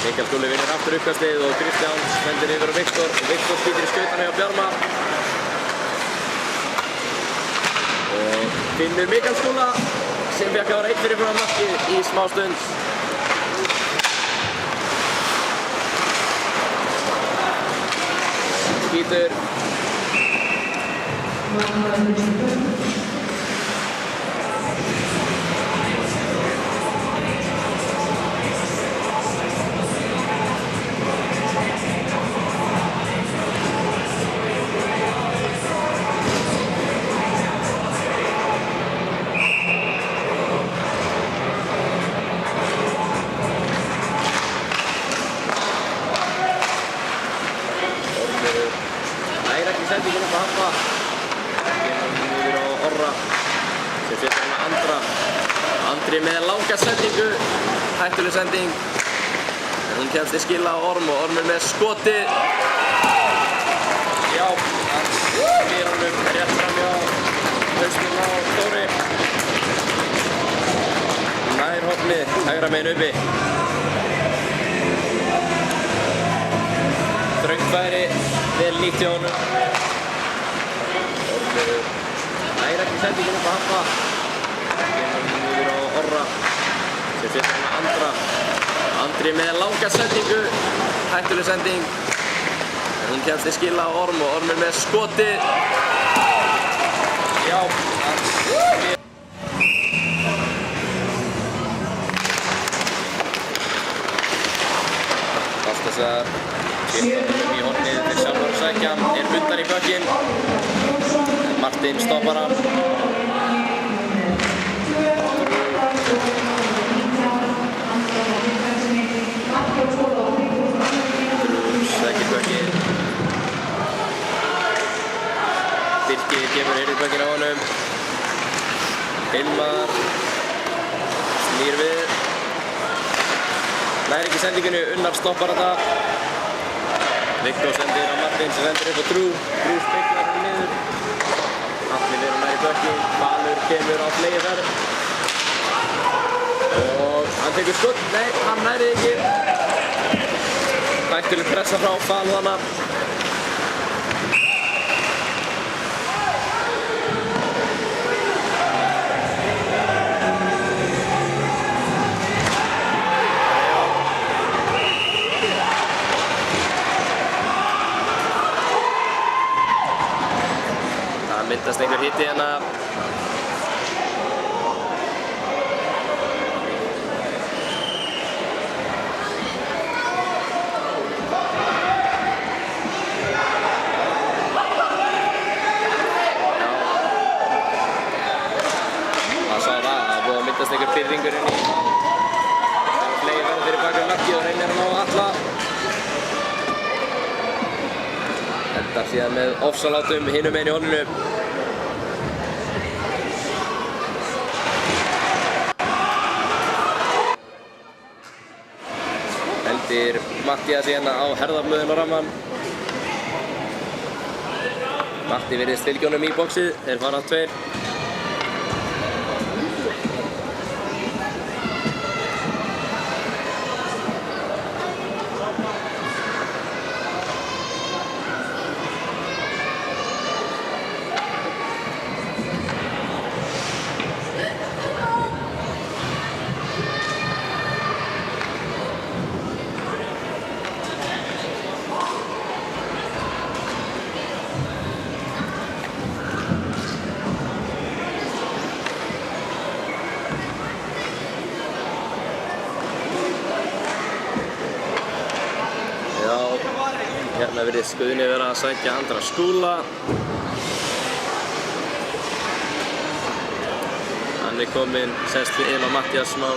Mikael Skúli vinnur aftur uppkastið og Kristján sendir yfir á Viktor og Viktor skýtur í skautana hjá Bjarma. Og finnur Mikael Skúla sem fékk að vera einn fyrir frá markið í smá stund. Skýtur. Sendingin upp á Hampa. Kemur niður á Orra sem setur hann að Andra. Andri með langa sendingu. Hættuleg sending. En hún kemst í skila á Orm og Ormur með skoti. Já, hann snýr honum rétt fram hjá hausnum á Þóri. Nær hornið, hægra megin uppi. Þröngfæri, vel nýtt hjá honum. Nær ekki sendingin upp á Hampa. Kemur niður á Orra sem setur hann að Andra. Andri með langa sendingu. Hættuleg sending. En hún kemst í skila á Orm og Ormur með skoti. Já, hann snýr. Þessar 14 í hornið fyrir sjálfur að sækja hann, undan í bökkinn. Martin stoppar hann. Sækir bökkinn. Birkir gefur bökkinn á honum. Hilmar snýr við. Nær ekki sendingunni, Unnar stoppar þetta. Viktor sendir á Martin sem sendir upp á Drú. Drú speklar hann niður. Atli verður nær í bökkinn. Valur kemur á fleygiferð. Og hann tekur skott. Nei, hann nærði ekki. Hættuleg pressa frá Val þarna. Myndast einhver hiti hérna. Það sá það búið að myndast einhver pirringur inn í. Fleygi verður fyrir bakgrunn markið og reynir hann á Atla. Endar síðan með ofsalátum hinum megin í horninu. Hendir Mattías hérna á herðaflöðin á ramman. Matti virðist fylgja honum í boxið, þeir fara tveir. Hérna virðist Guðni vera að sækja Andra Skúla. Hann kominn, sest við inn á Mattías smá.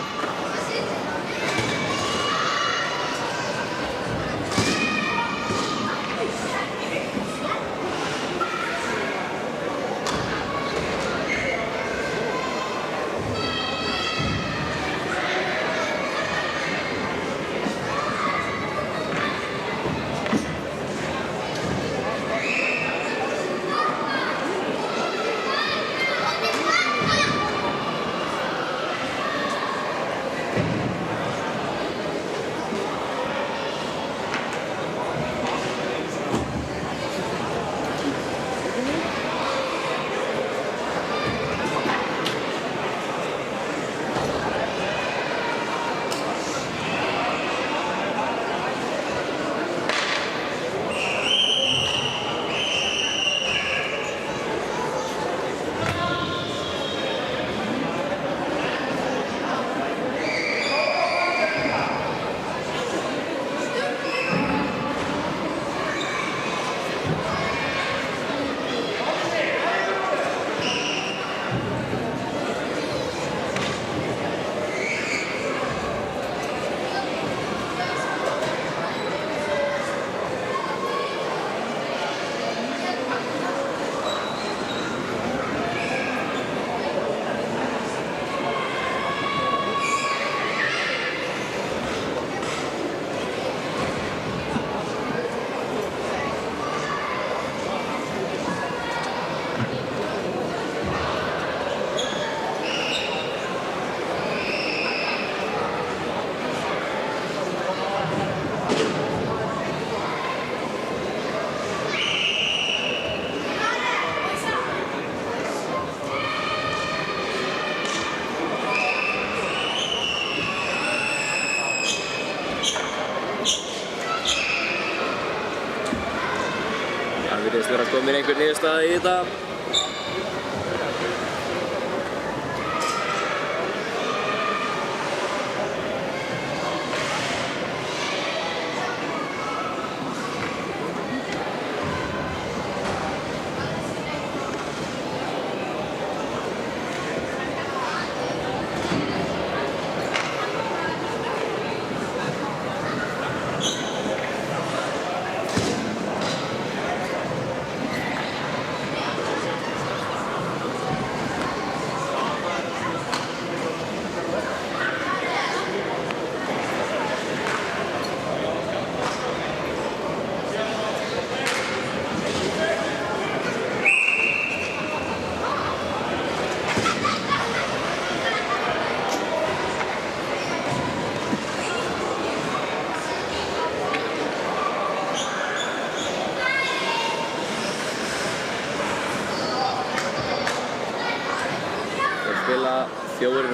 virðist vera komin einhver niðurstaða í þetta.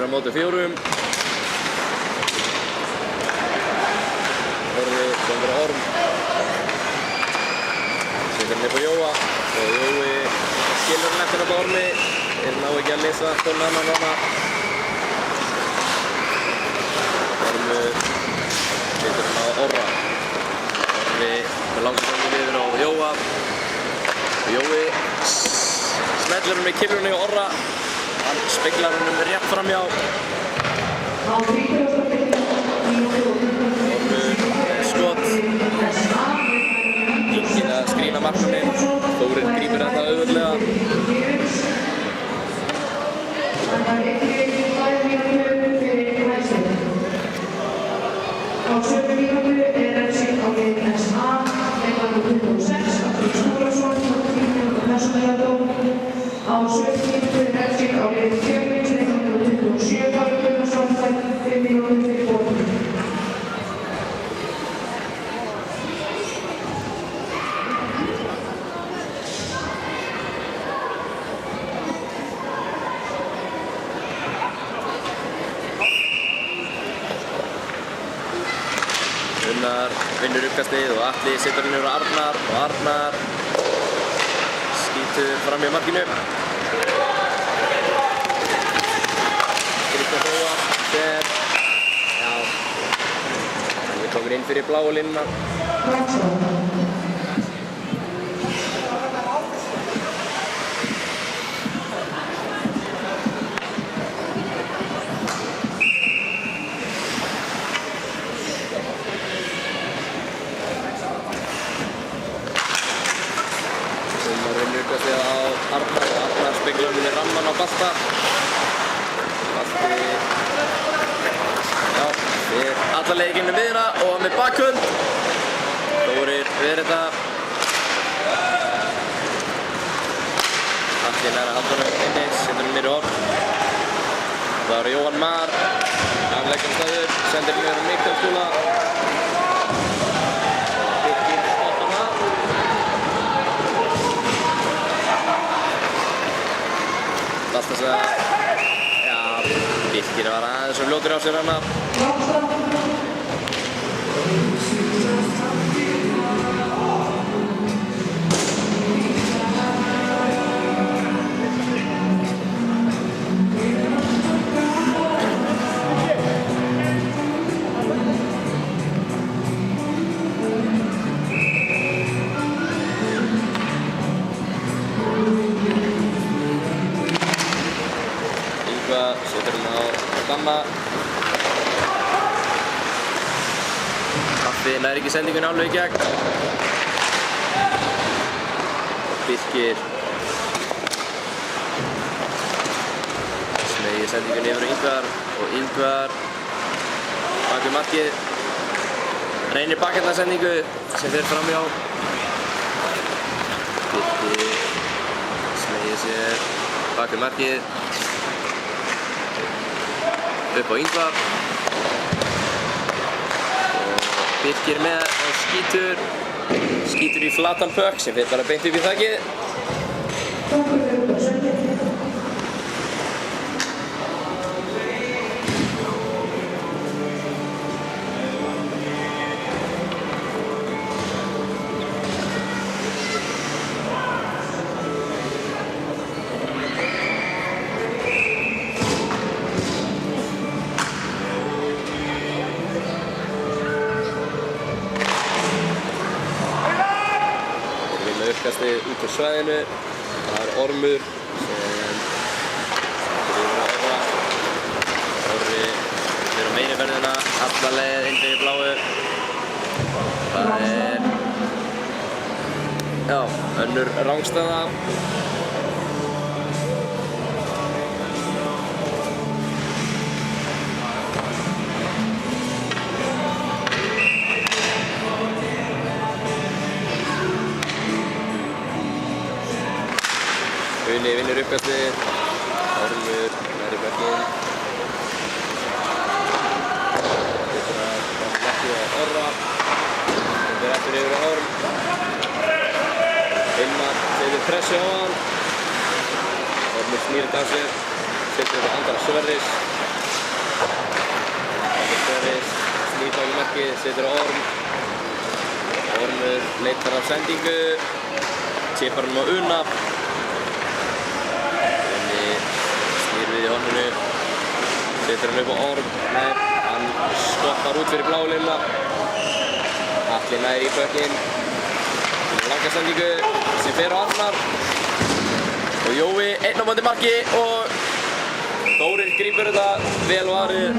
á móti 4. Orri komur á Orm. Setur hann upp á Jóa og Jói skilur hann eftir á Ormi. Þeir ná ekki að lesa hvern annan þarna. Ormur setur hann á Orra. Orri með langsamlega yfir á Jóa. Jói smellir hann með kylfunni á Orra. Hann speglar hann rétt framhjá. Ormur skot. Enginn að skrýna markmanninn. Þórir grípur þetta auðveldlega. Á 7. mínútu refsing á liði SA, leikmaður 26, Atli Skúlason, 10 mínúta persónulegardóm. Á 7. mínútu refsing á liði Fjölnis, leikmaður 27, Kári Gunnarsson, 5 mínútur fyrir borðinu. Gunnar vinnur uppkastið og Atli setur hann yfir á Arnar og Arnar skýtur fram í markinu. Kristján Þóa sem, já, hann er komin inn fyrir bláu línuna. Arnar og Arnar speglar hann með ramman á Balta. Balti, já, við alla leið gegnum miðjuna og með bakhund. Þórir við þetta. Atli nær að halda hann inni, setur hann niður í horn. Það var Jóhann Mar, hann leggur staður, sendir hann yfir á Mikkelskóla. Alltaf þess að, já, Birkir var aðeins og fljótur á sér hana. Setur hann á Gamma. Kaffi nær ekki sendingunni alveg í gegn. Birkir smeygir sendingunni yfir á Ingvar og Ingvar bak við markið. Reynir bakendasendingu sem fer framhjá. Birkir smeygir sér bak við markið. Upp á Ingvar og Birkir með og skýtur í flatan pökk sem fer bara beint upp í þakið. Uppkastið út á svæðinu. Það er Ormur sem setur yfir á Orra. Orri fer á meiri ferðina alla leið inn fyrir bláu. Það er, já, önnur rangstaða. Uni vinnur uppkastið, Ormur nær í bekkinn. Setur að leggja á Orra. Hann fer aftur yfir á Orm. Hilmar setur pressu á hann. Ormur snýr þetta af sér. Setur þetta Andra Sverris. Sverris snýr þá í markið, setur á Orm. Ormur leitar af sendingu, tippar hann á Una. Unni snýr við í horninu, setur hann upp á Orm. Nei, hann stoppar út fyrir blálínuna. Atli nær í bökkinn. Langa sendingu sem fer á Arnar. Og Jói einn á móti marki og Þórir grípur þetta vel varið.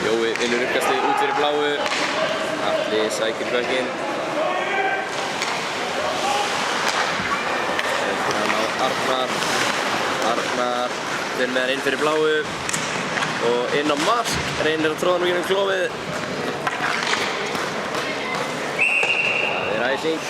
Jói vinnur uppkastið út fyrir bláu. Atli sækir bökkinn. Sendir hann á Arnar. Arnar fer með hann inn fyrir bláu og inn á mark. Reynir að tróða hann úr gegnum klofið. Það æsing.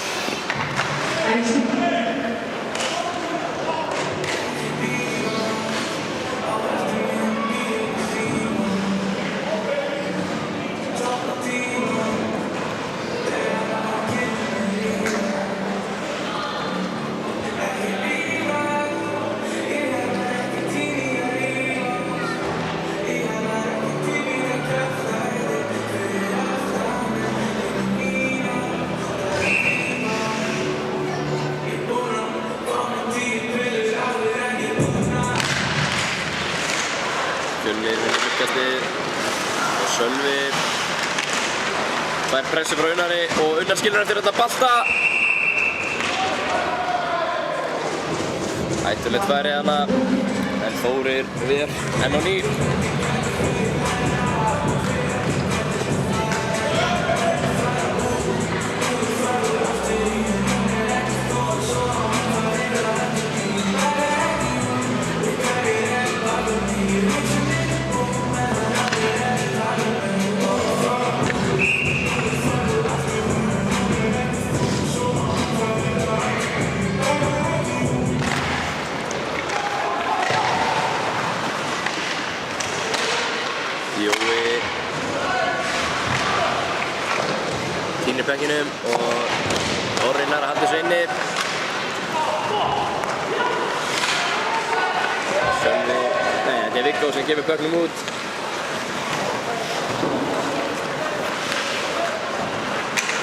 Fjölnir vinnur uppkastið og Sölvi fær pressu frá Unnari og Unnar skilur eftir þetta balta. Hættulegt færi hana en Þórir ver enn á ný. Jói týnir bekkinum og Orri nær að halda þessu inni. Sölvi, nei, þetta er Viggo sem gefur bekknum út.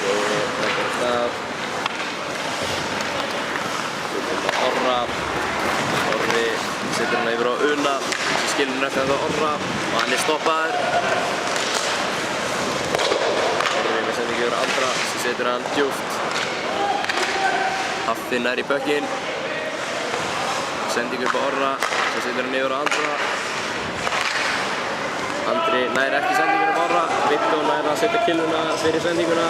Jói leggur af stað. Út á Orra. Orri setur hann yfir á Una. Skilur hann eftir þetta Orra og hann er stoppaður. Orri með sendingu yfir á Andra sem setur hann djúpt. Haffi nær í bökkinn. Sendingu upp á Orra sem setur hann yfir á Andra. Andri nær ekki sendingunum á Orra. Viggo nær að setja killuna fyrir sendinguna.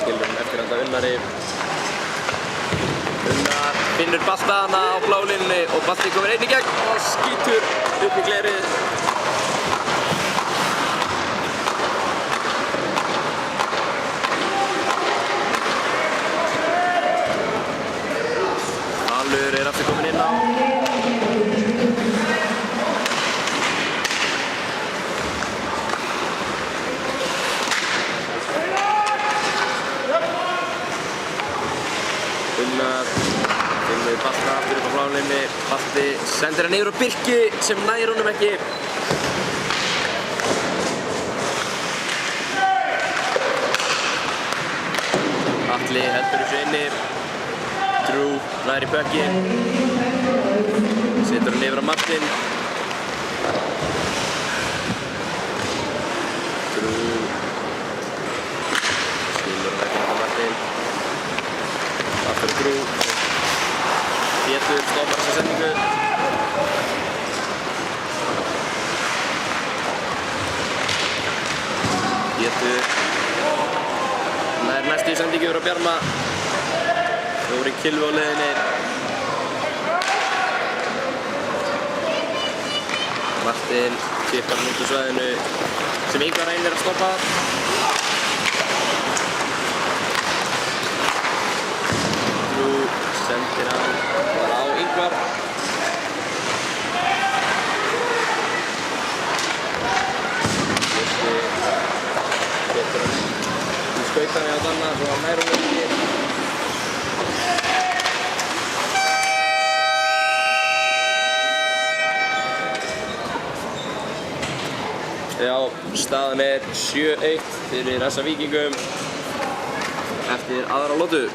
Skilur hann eftir handa Unnari. Unnar finnur balta hana á blálínunni og balti komir einn í gegn og skýtur upp í glerið. Valur er aftur komin inn á. Unnar finnur balta aftur upp á blálínunni. Balti sendir hann yfir á Birki sem nær honum ekki. Atli heldur þessu inni. Drew nær í bökkinn. Setur hann yfir á Martin. Drew skilur hann ekki á Martin. Aftur Drew. Pétur stoppar þessa sendingu. Pétur nær næstu sendingu yfir á Bjarma. Þóri Kilvi á leiðinni. Martin kippar hann út úr svæðinu. sem Ingvar reynir að stoppa. Nú sendir hann bara á Ingvar. Getur hann í skautani á Danna, svo hann nær hún ekki. Já, staðan er 7-1 fyrir SA Víkingum eftir aðra lotu.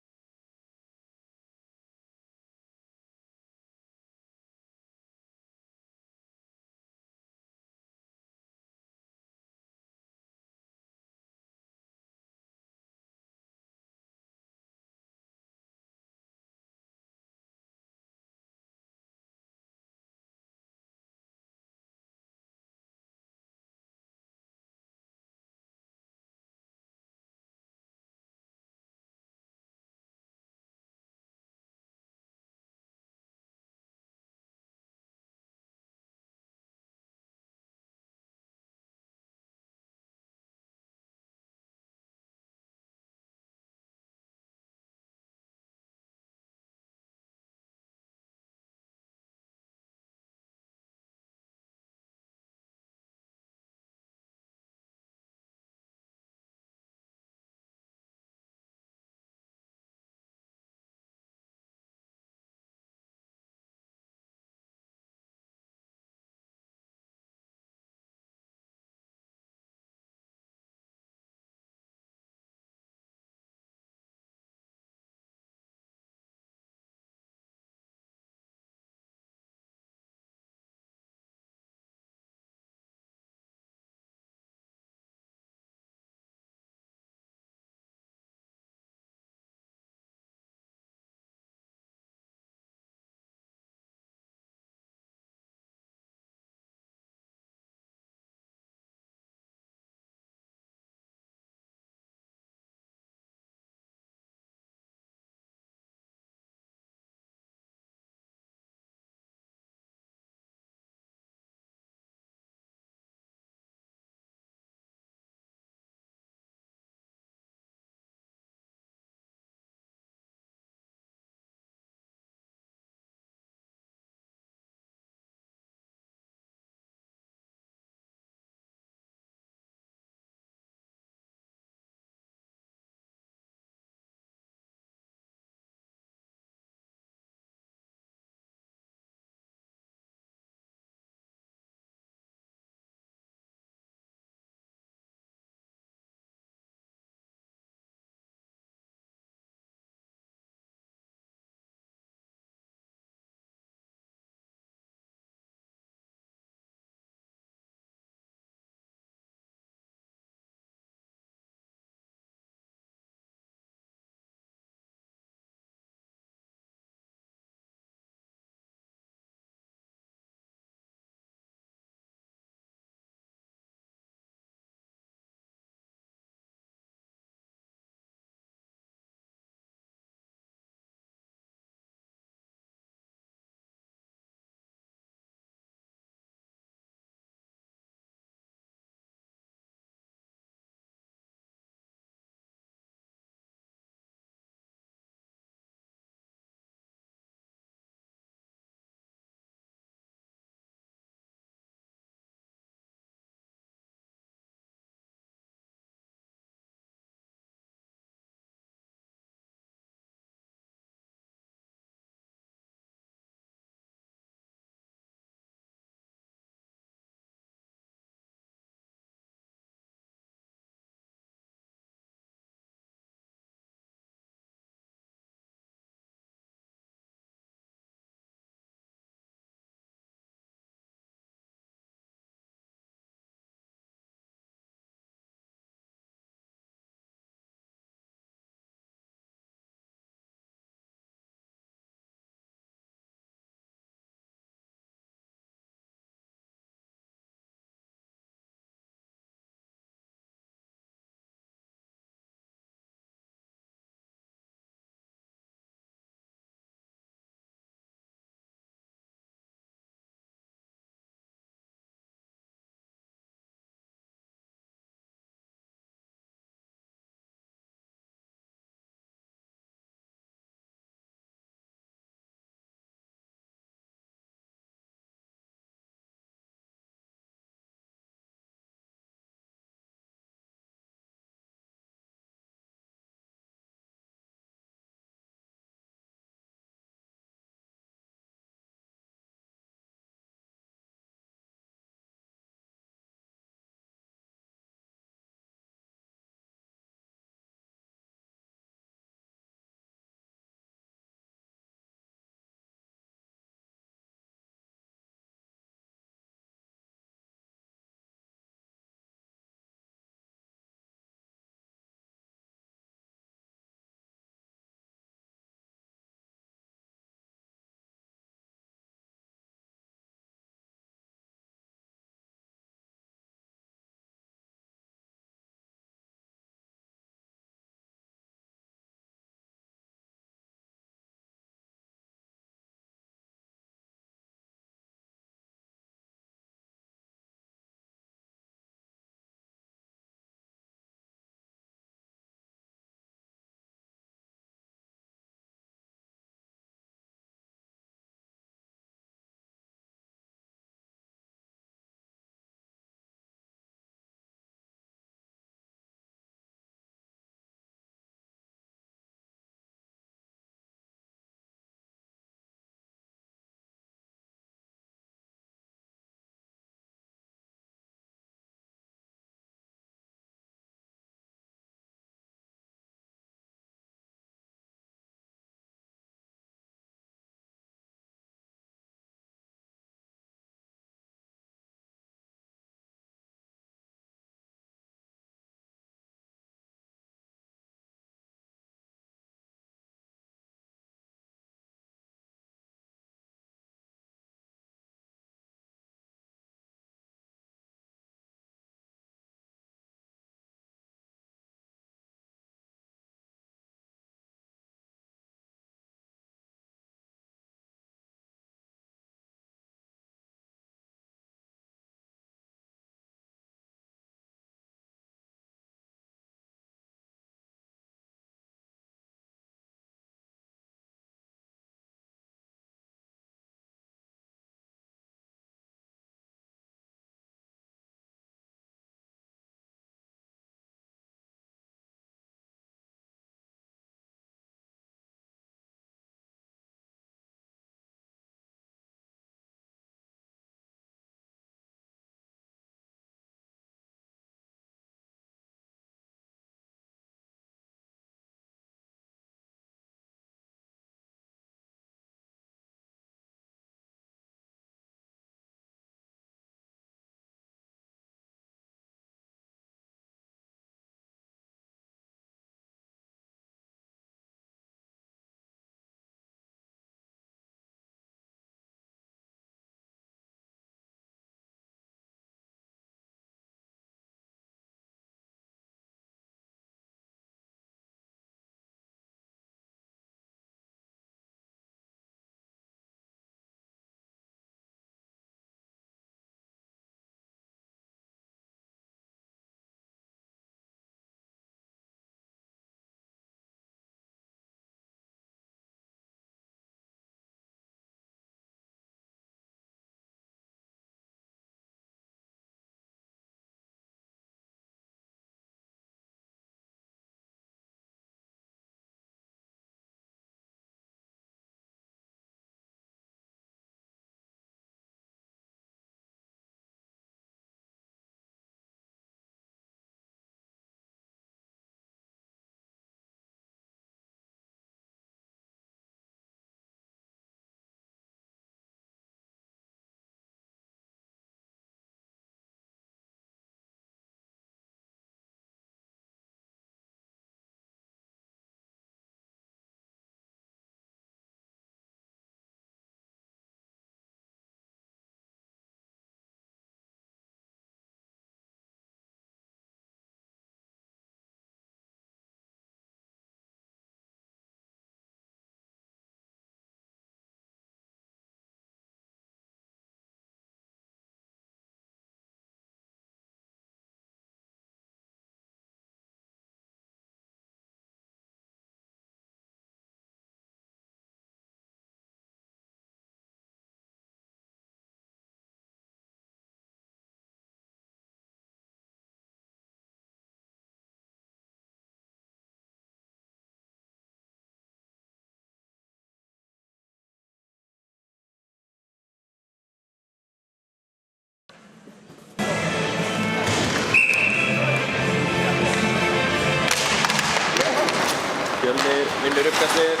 Fjölnir vinnur uppkastið.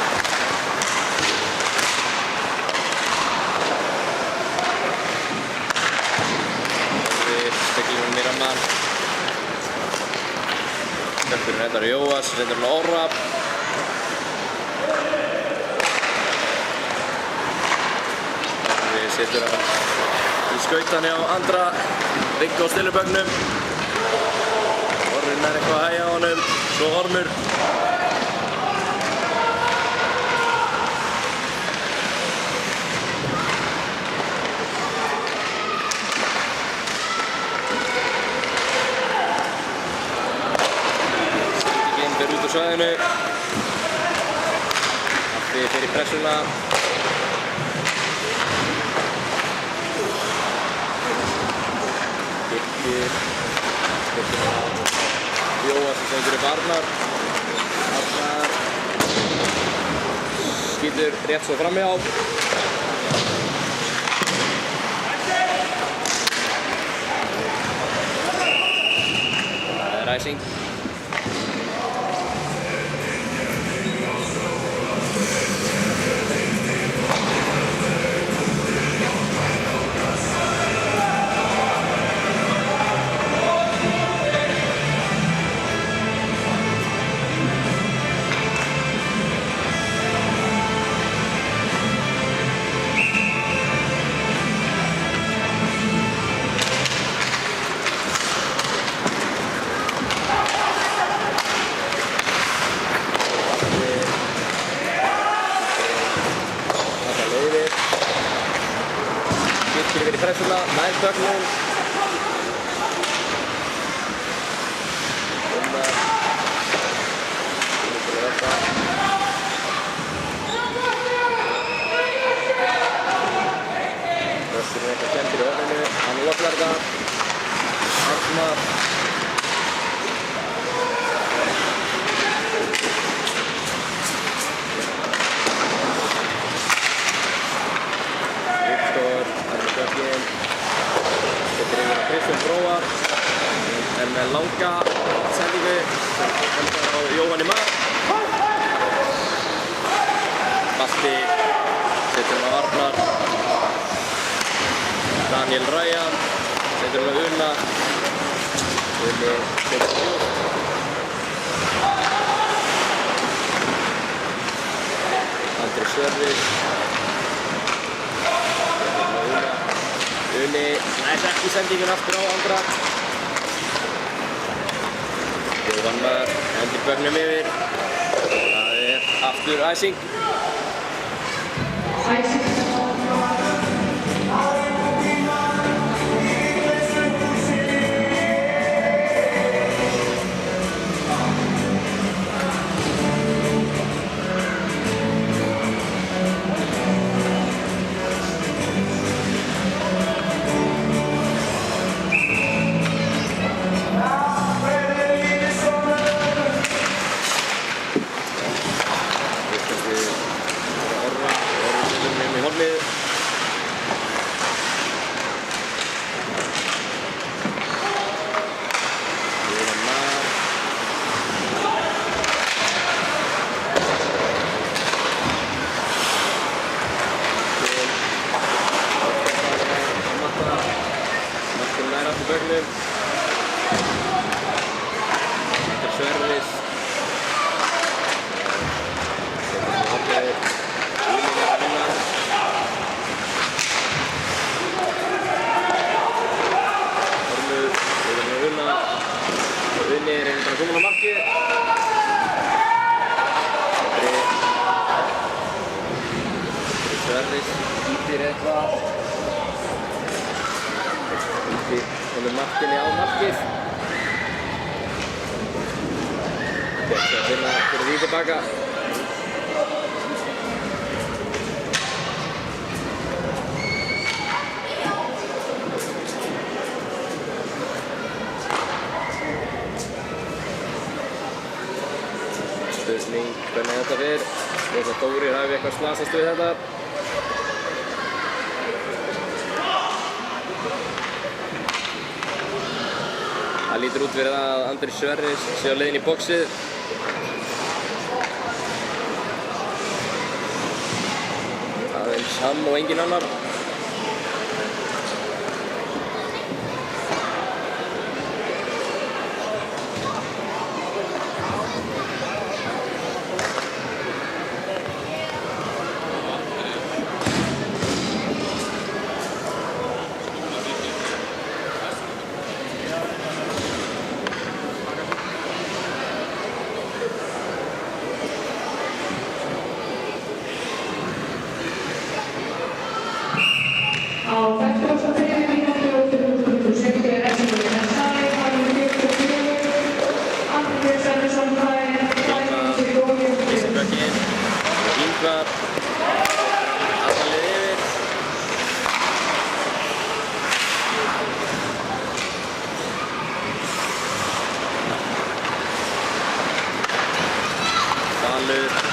Speglingum í ramman. Kötturinn reyndar á Jóas, reyndar hann á Orra. Orri setur hann í skautan hjá Andra. Viggo á stillubögnum. Orri nær eitthvað að hægja á honum. Svo Ormur. Út á svæðinu. Afti fer í pressuna. Birkir. Jóas sem sendur upp Arnar. Arnar. Skýtur rétt svo framhjá. Það æsing. Fyrir pressuna, nær bögnum. Gunnar. Þessir eitthvað kemur í horninu, hann loklar það. Arnar. Björgin, setur yfir á Kristján Bróar, með langa sendingu, hendar á Jóhanni Mar. Basti, setur hann á Arnar. Daniel Ryan, setur hann á Una. Uni, setur hann á Jóhann. Andri Sverris. Uni nær ekki sendingin aftur á Andra. Jóhann Mar hendir bögnum yfir. Það aftur æsing. Markinni á markið. Björk að finna fyrir því tilbaka. Spurning hvernig þetta fer. Þess að Dórir hafi eitthvað slasast við þetta. Það lítur út fyrir það að Andri Sverris sé á leiðinni í boxið. Hann og engin annar.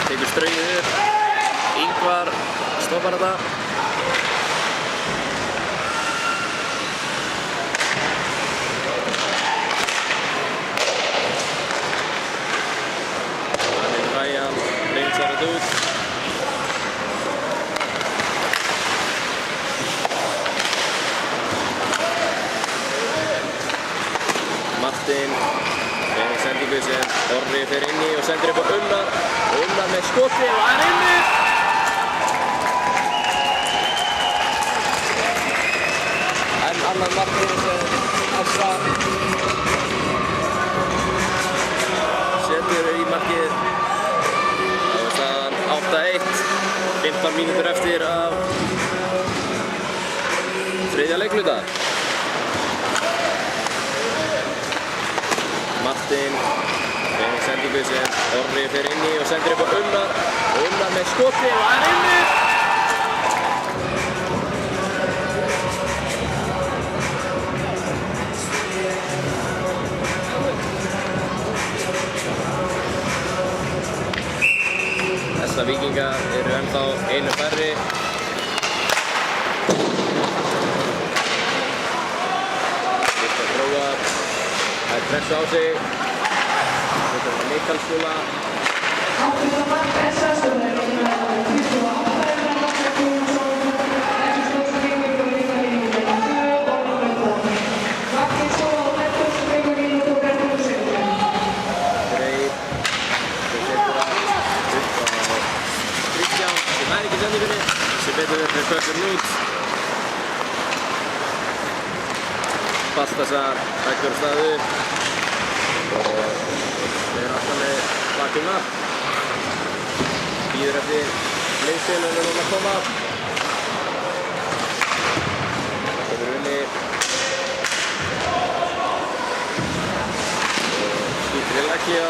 Tekur straumið upp, Ingvar stoppar þetta. Þannig Ryan reynsar þetta út. Martin með sendingu sem Orri fer inn í og sendir upp á Unnar. Unnar með skoti og hann er inni! En annar markið sem Assa setur í markið. Þá er staðan 8-1, 15 mínútur eftir af þriðja leikluta. Martin með sendingu sem Orri fer inn í og sendir upp á Unnar. Unnar með skoti og hann er inni! Þessa Víkingar eru ennþá einu færri. Viktor Gróar er pressu á sig. Þetta er Mikkelsskóla. Greip. Svo setur það upp á Kristján sem nær ekki sendingunni. Sem betur fyrir Kökkurinn út. Baltasar hættur á stað upp. Og þeir eru alltaf með bakuna. Bíður eftir liðsfélögunum að koma. Það verður unni. Skýtur í Lækja.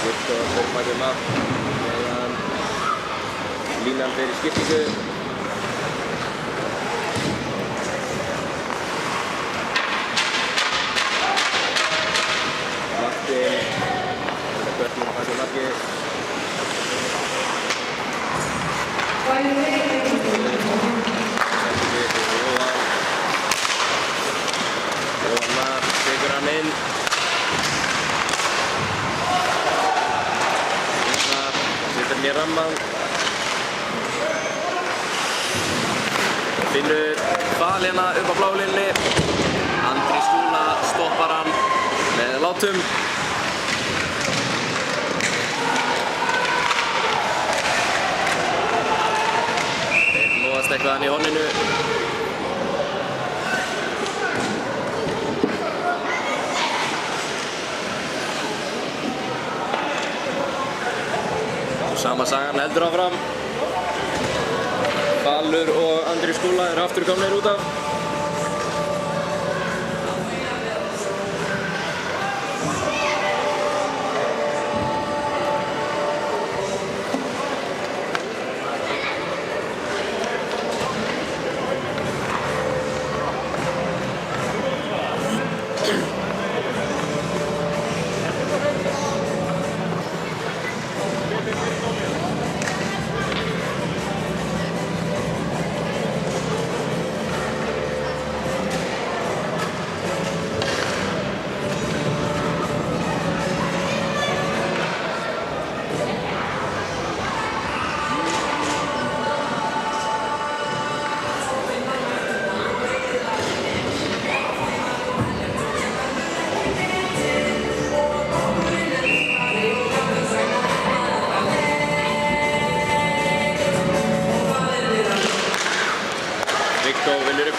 Viktor fyrir bak við mark. Meðan línan fer í skiptingu. Jóhann tekur hann inn. Ingvar setur hann í rammann. Finnur bal hérna upp á bláu línunni. Andri Skúla stoppar hann með látum. Eitthvað hann í horninu. Og sama sagan heldur áfram. Valur og Andri Skúla eru aftur komnir út af.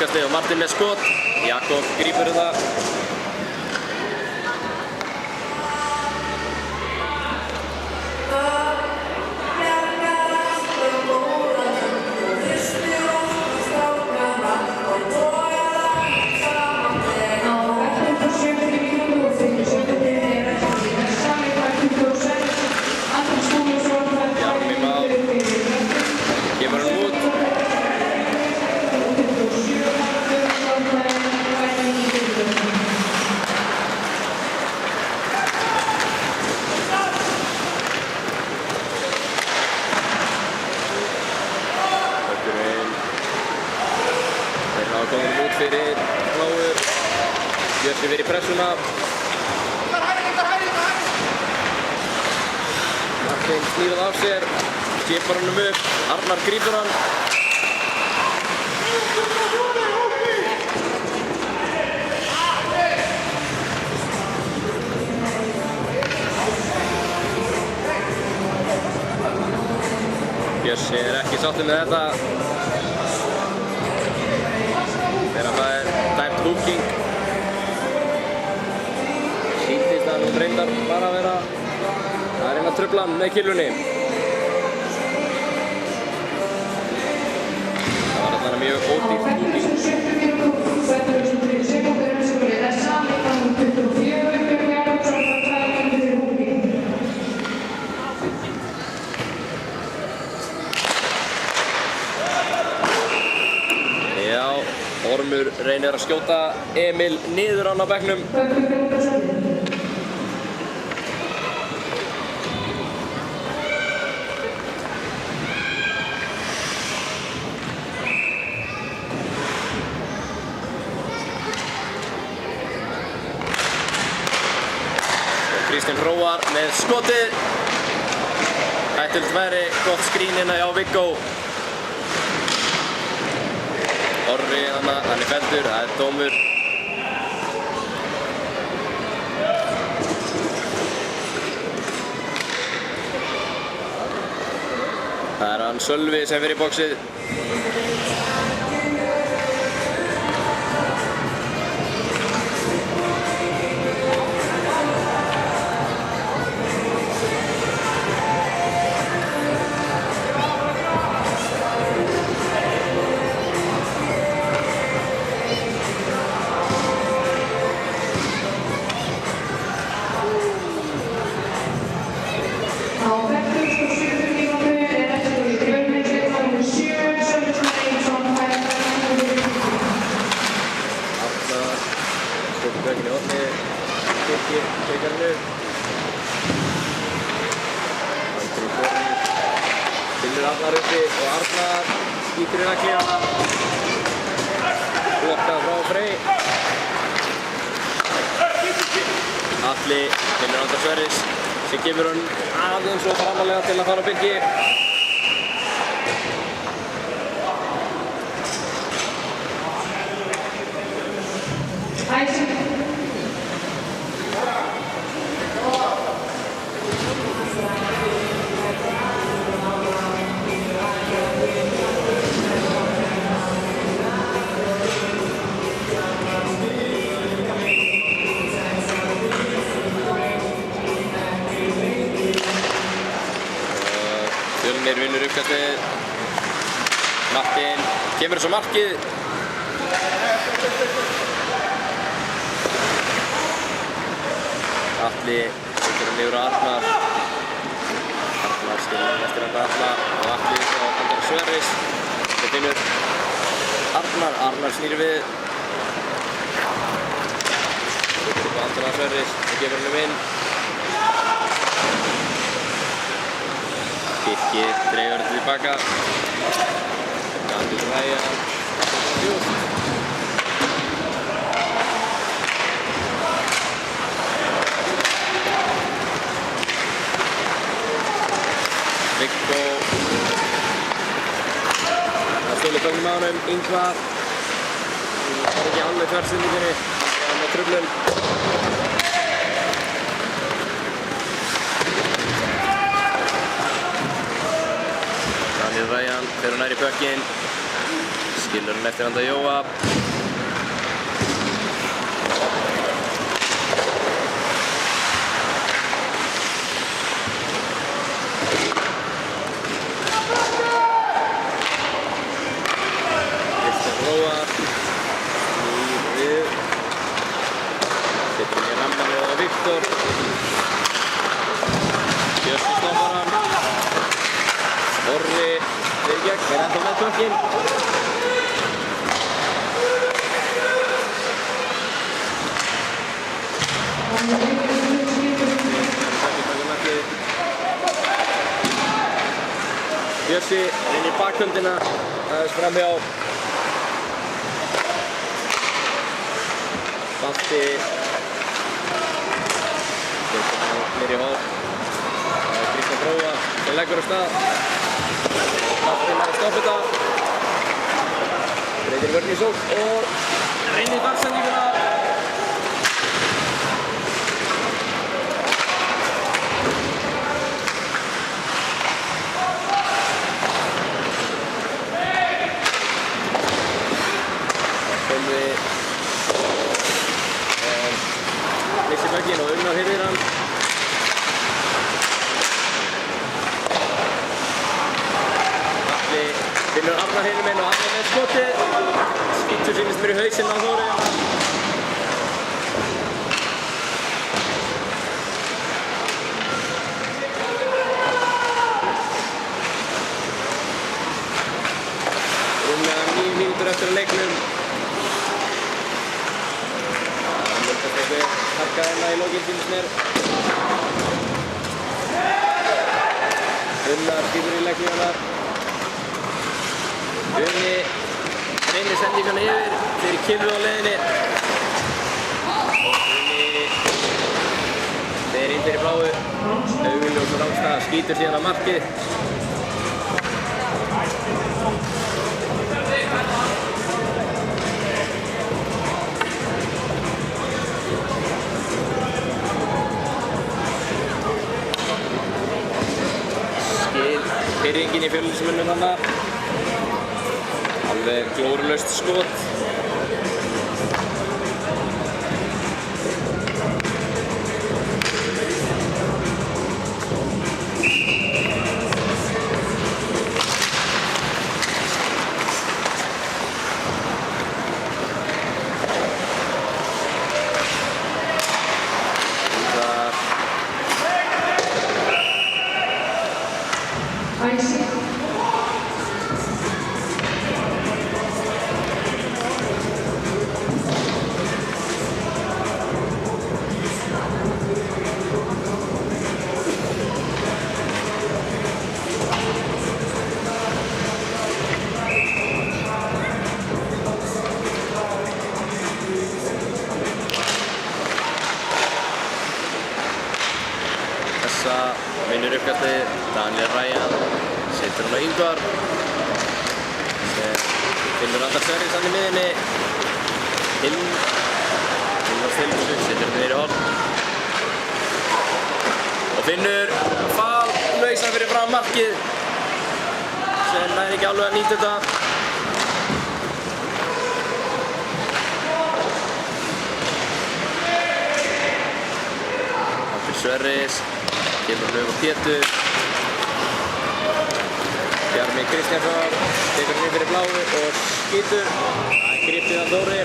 uppkastið og Martin með skot. Jakob grípur það. Björsi verið í pressuna. Martin snýr það af sér, kipar honum upp, Arnar grípur hann. Björsi ekki sáttur með þetta. Þegar það dæmt húking. Sýndist að hún reyndar bara að vera að reyna að trufla hann með kylfunni. Það var þarna mjög ódýrt húking. Ormur reynir að skjóta Emil niður hann á bekknum. Kristinn Hróar með skotið. Ættilt væri gott skrínina hjá Viggo. Orri hann er felldur, það er dómur. Það er hann Sölvi sem fer í boxið. Arnar uppi og Arnar skýtur inn að klíðana. Blokkað frá Frey. Atli finnur Andra Sverris sem gefur hann aðeins og framalega til að fara á byggi. Fjölnir vinnur uppkastið. Martin kemur svo markið. Atli setur hann yfir á Arnar. Arnar skilur eftir hann Atla og Atli á Andra Sverris. Það finnur Arnar. Arnar snýr við. Setur upp á Andra Sverris og gefur hann inn. Birkir dregur þetta tilbaka. Gandur Ræjan. Viggo. Það stólir bögnum á honum. Ingvar. Það er ekki alveg þverrsendingunni. Það er með truflun. Ræjan fer nær í bökkinn, Skilur hann eftir handa Jóa. Kristján Róar. Snýr við. Setur hann í rammann og Viktor. Bjössi stoppar hann. Orri fyrir gegn, ennþá með pökkinn. Bjössi inn í bakhöndina, aðeins framhjá. Balti. Setur hann niður í horn. Kristján Róa sem leggur af stað. Balti með að stoppa þetta. Breytir vörn í sókn og reynir dagsetninguna. Sölvi missir bögginn og Unnar hirðir hann. Atli finnur Arnar hinum einn og Arnar með skotið. Skýtur sýnist mér í hausinn á Þóri. Rúmlega 9 mínútur eftir að leiknum. Það mörgast eitthvað harkað hérna í lokinn sýnist mér. Unnar skýtur í leikninguna. Unni reynir sendingarna yfir fyrir Killu á leiðinni. Unni fer inn fyrir bláu. Auguljós og rángstað skýtur síðan á markið. Skil pirringin í Fjölnismönnum þarna. Alveg glórulaust skot. Vinnur uppkastið, Daniel Ryan setur hann á Ingvar sem finnur Andar Sverrisson í miðjunni. Hilmar Stilbússon setur hann niður í horn og finnur Fal lausan fyrir fram markið sem næri ekki alveg að nýta þetta. Andar Sverris kemur lög og Pétur. Bjarmi Kristjánsson tekur hann inn fyrir bláu og skýtur. Það er gripið af Þóri.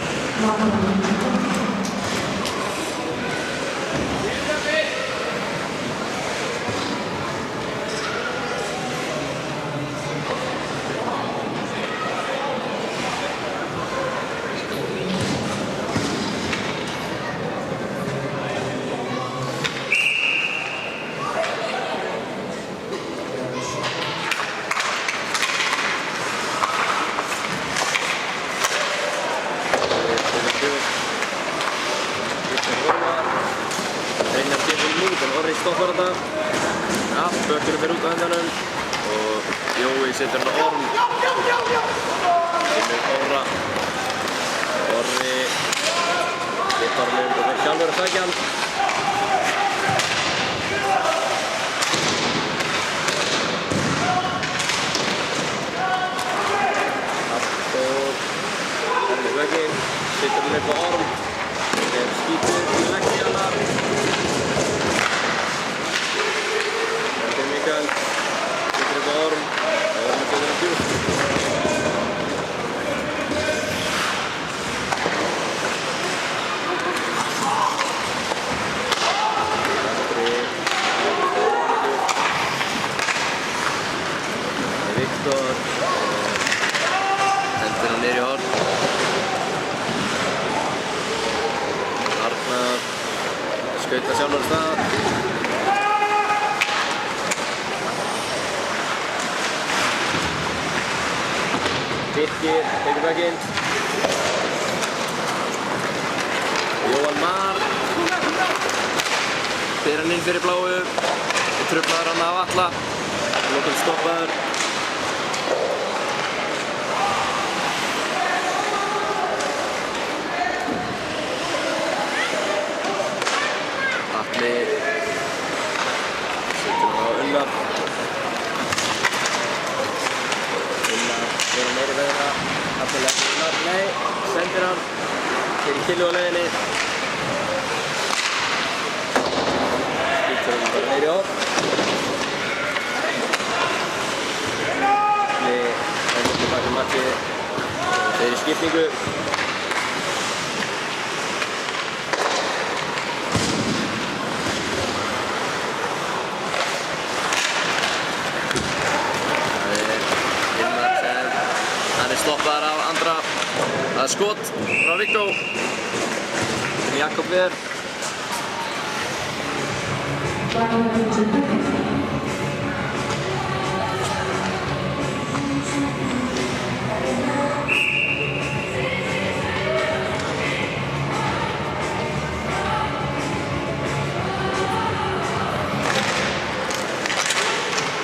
Stoppar þetta. Ja, bökkurinn fer út á hendanum og Jói setur hann á Orm. Finnur Orra. Orri klippar hann og fer sjálfur að sækja hann. Halldór upp á Orm sem skýtur í leggja hana. Þetta er Mikael, skýtur upp á Orm og Orm setur hann djúpt. Viktor hendur hann niður í horn. Arnar skautar sjálfur af stað. Birkir tekur backinn. Jóhann Mar fer hann inn fyrir bláu og truflar hann af Atla. Lokum stoppaður. Atli setur hann á Unnar. Unnar fer hann meiri veðra. Atli leggur Unnar. Nei, sendir hann. Fyrir killu á leiðinni. Skýtur hann bara meiri horn. Atli hendur tilbaka Matti. Þeir í skiptingu. Stoppaðar af Andra. Það er skot frá Viggo. Jakob Ver.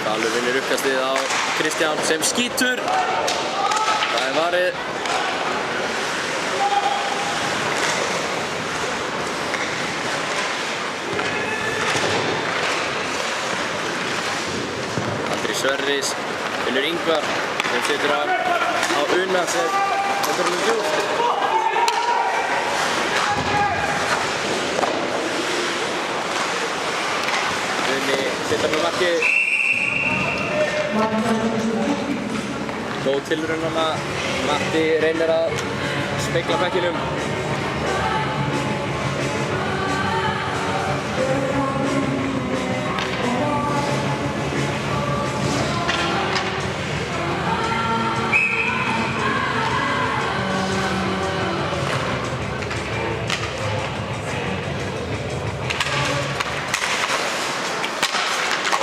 Dalur vinnur uppkastið á Kristján sem skýtur. Það er varið. Andri Sverris vinnur Ingvar sem setur hann á Una sem hendur hann djúpt. Unni setur hann á markið. Góð tilraun hana. Matti reynir að spegla bekkinum.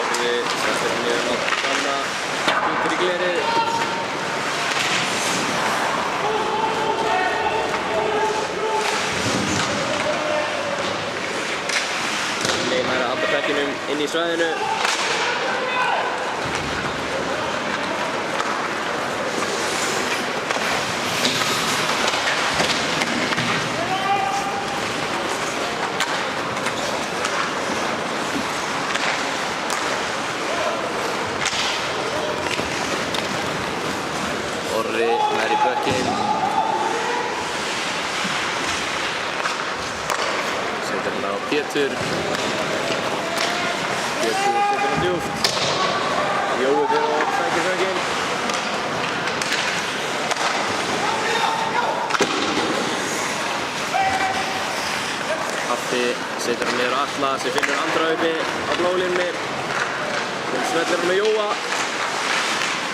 Orri settur niður á kanna, skýtur í glerið. Inn í svæðinu. Orri nær í bökkinn. Setur hann á Pétur. Pétur setur hann djúpt. Jói fyrir og sækir bökkinn. Hafti setur hann niður á Atla sem finnur Andra uppi á blálínunni. Hún smellir hann með Jóa.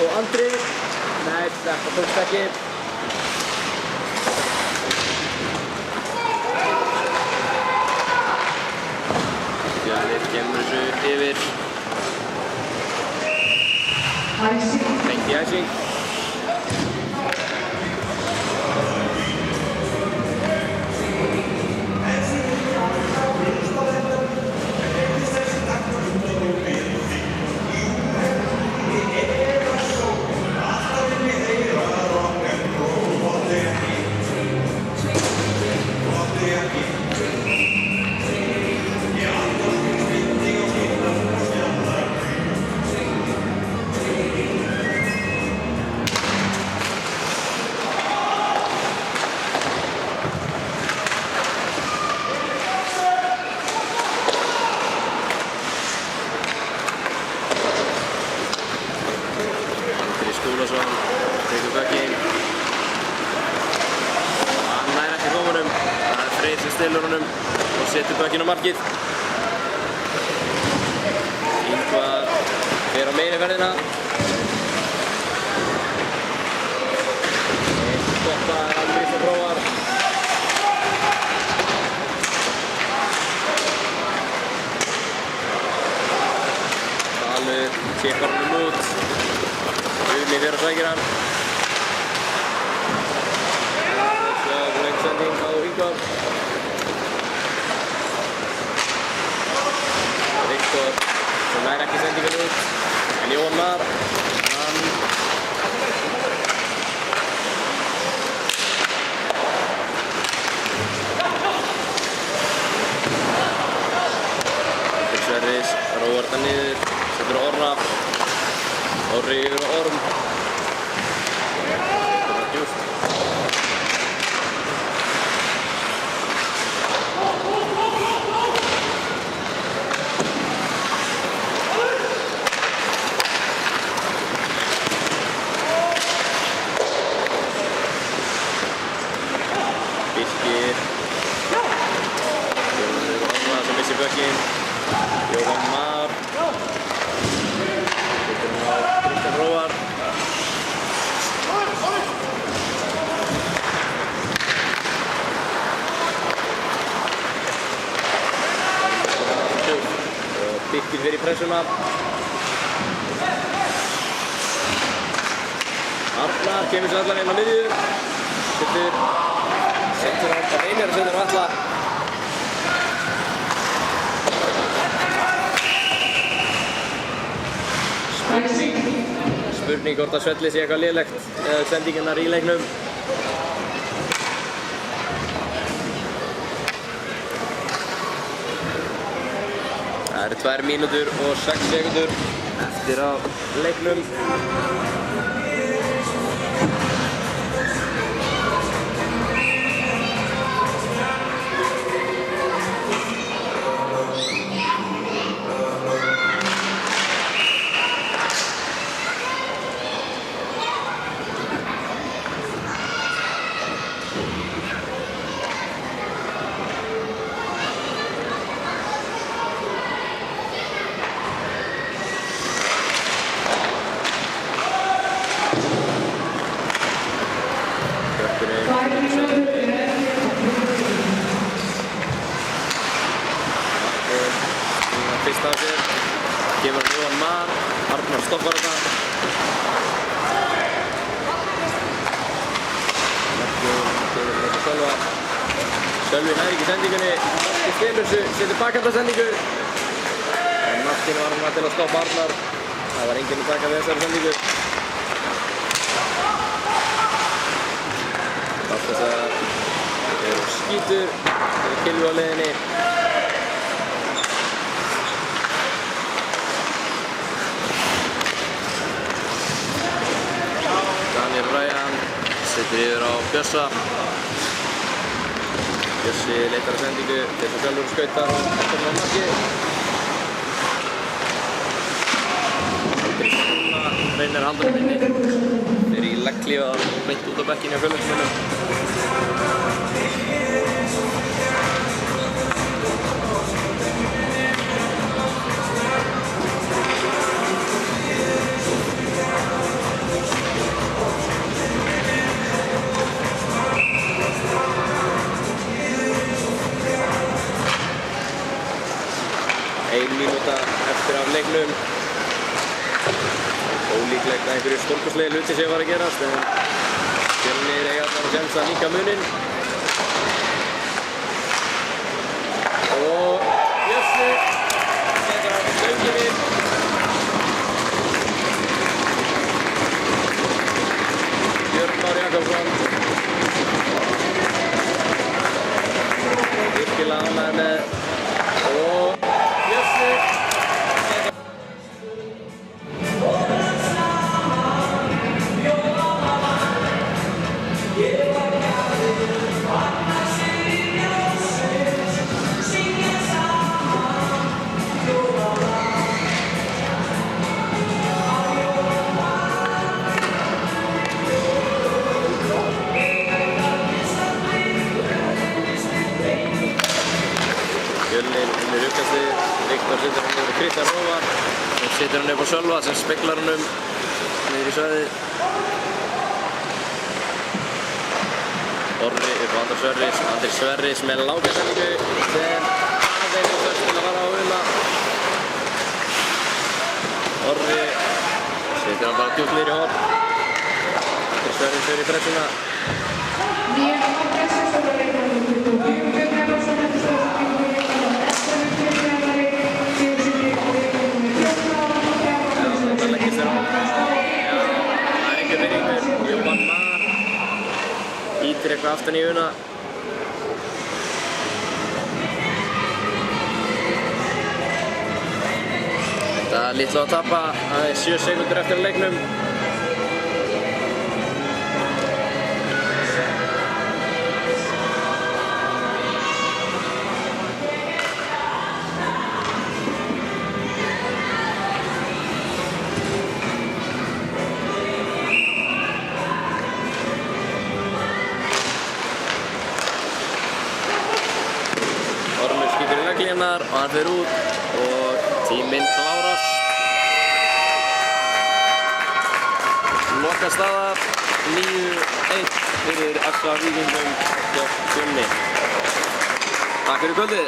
Og Andri. Nei, þetta tókst ekki. Fjölnir kemur þessu yfir. Beint í æsing. Skúlason tekur bökkinn. Hann nær ekki dómunum. Það er Freyr sem stilur honum og setur bökkinn á markið. Ingvar fer á meiri ferðina. Eitt skoppa er Andri sem prófar. Dalur tippar honum út. Uni fer og sækir hann. Svo löngsending á Ingvar. Viktor sem nær ekki sendingun út. En Jóhann Mar, hann Sverris róar þetta niður, setur á Orra. Orri yfir á Orm. Þetta er djúpt. Birkir. Orra sem missir bökkinn. Jóhann Mar. Hittir hann á Kristján Róar. Og Birkir fer í pressuna. Arnar kemur sér allan inn á miðju. Setur hann á Einar og setur á Atla. Spurning hvort að Svelli sé eitthvað lélegt eða sendingarnar í leiknum. Það eru 2 mínútur og 6 sekúndur eftir af leiknum. Fyrst af sér, kemur hann Jóhann Mar, Arnar stoppar þetta. Markið fyrir þetta Sölva. Sölvi nær ekki sendingunni, Markið stelur sig, setur bakkanta sendingu. En Martin var hann til að stoppa Arnar. Það var enginn að taka við þessari sendingu. Allt þess að skítur, það er Kilvi á leiðinni. Daniel Ryan setur yfir á Bjössa. Bjössi leitar að sendingu, tekur sjálfur skautar og aftur á marki. Aldrei Skúla reynir að halda hann inni. Fer í legglífaðan og beint út á bekkinn hjá Fjölnismönnum. Ein mínúta eftir af leiknum. Ólíklegt að einhverju stórkostlegir hluti sé að fara að gerast, en Fjölnir eiga alltaf að séns að minnka muninn. Og Bjössi setur á stönglinni. Björn Már Jakobsson. Virkilega ánægður með. Og Bjössi hann upp á Sölva sem speglar honum niður í svæðið. Orri upp á Andri Sverris með lágastendingu sem aðeins og þess til að fara á Una. Orri setur hann bara djúpt niður í horn. Andri Sverris fyrir í pressuna. Það leggist þér á. Það einhver fyrir ykkur. Jóhann Mar ítir eitthvað aftan í Una. Þetta er litlu að tapa. Það er 7 sekúndur eftir leiknum. Og hann fer út og tíminn klárast. Lokastaða 9-1 fyrir SA Víkingum gegn Fjölni. Takk fyrir kvöldið.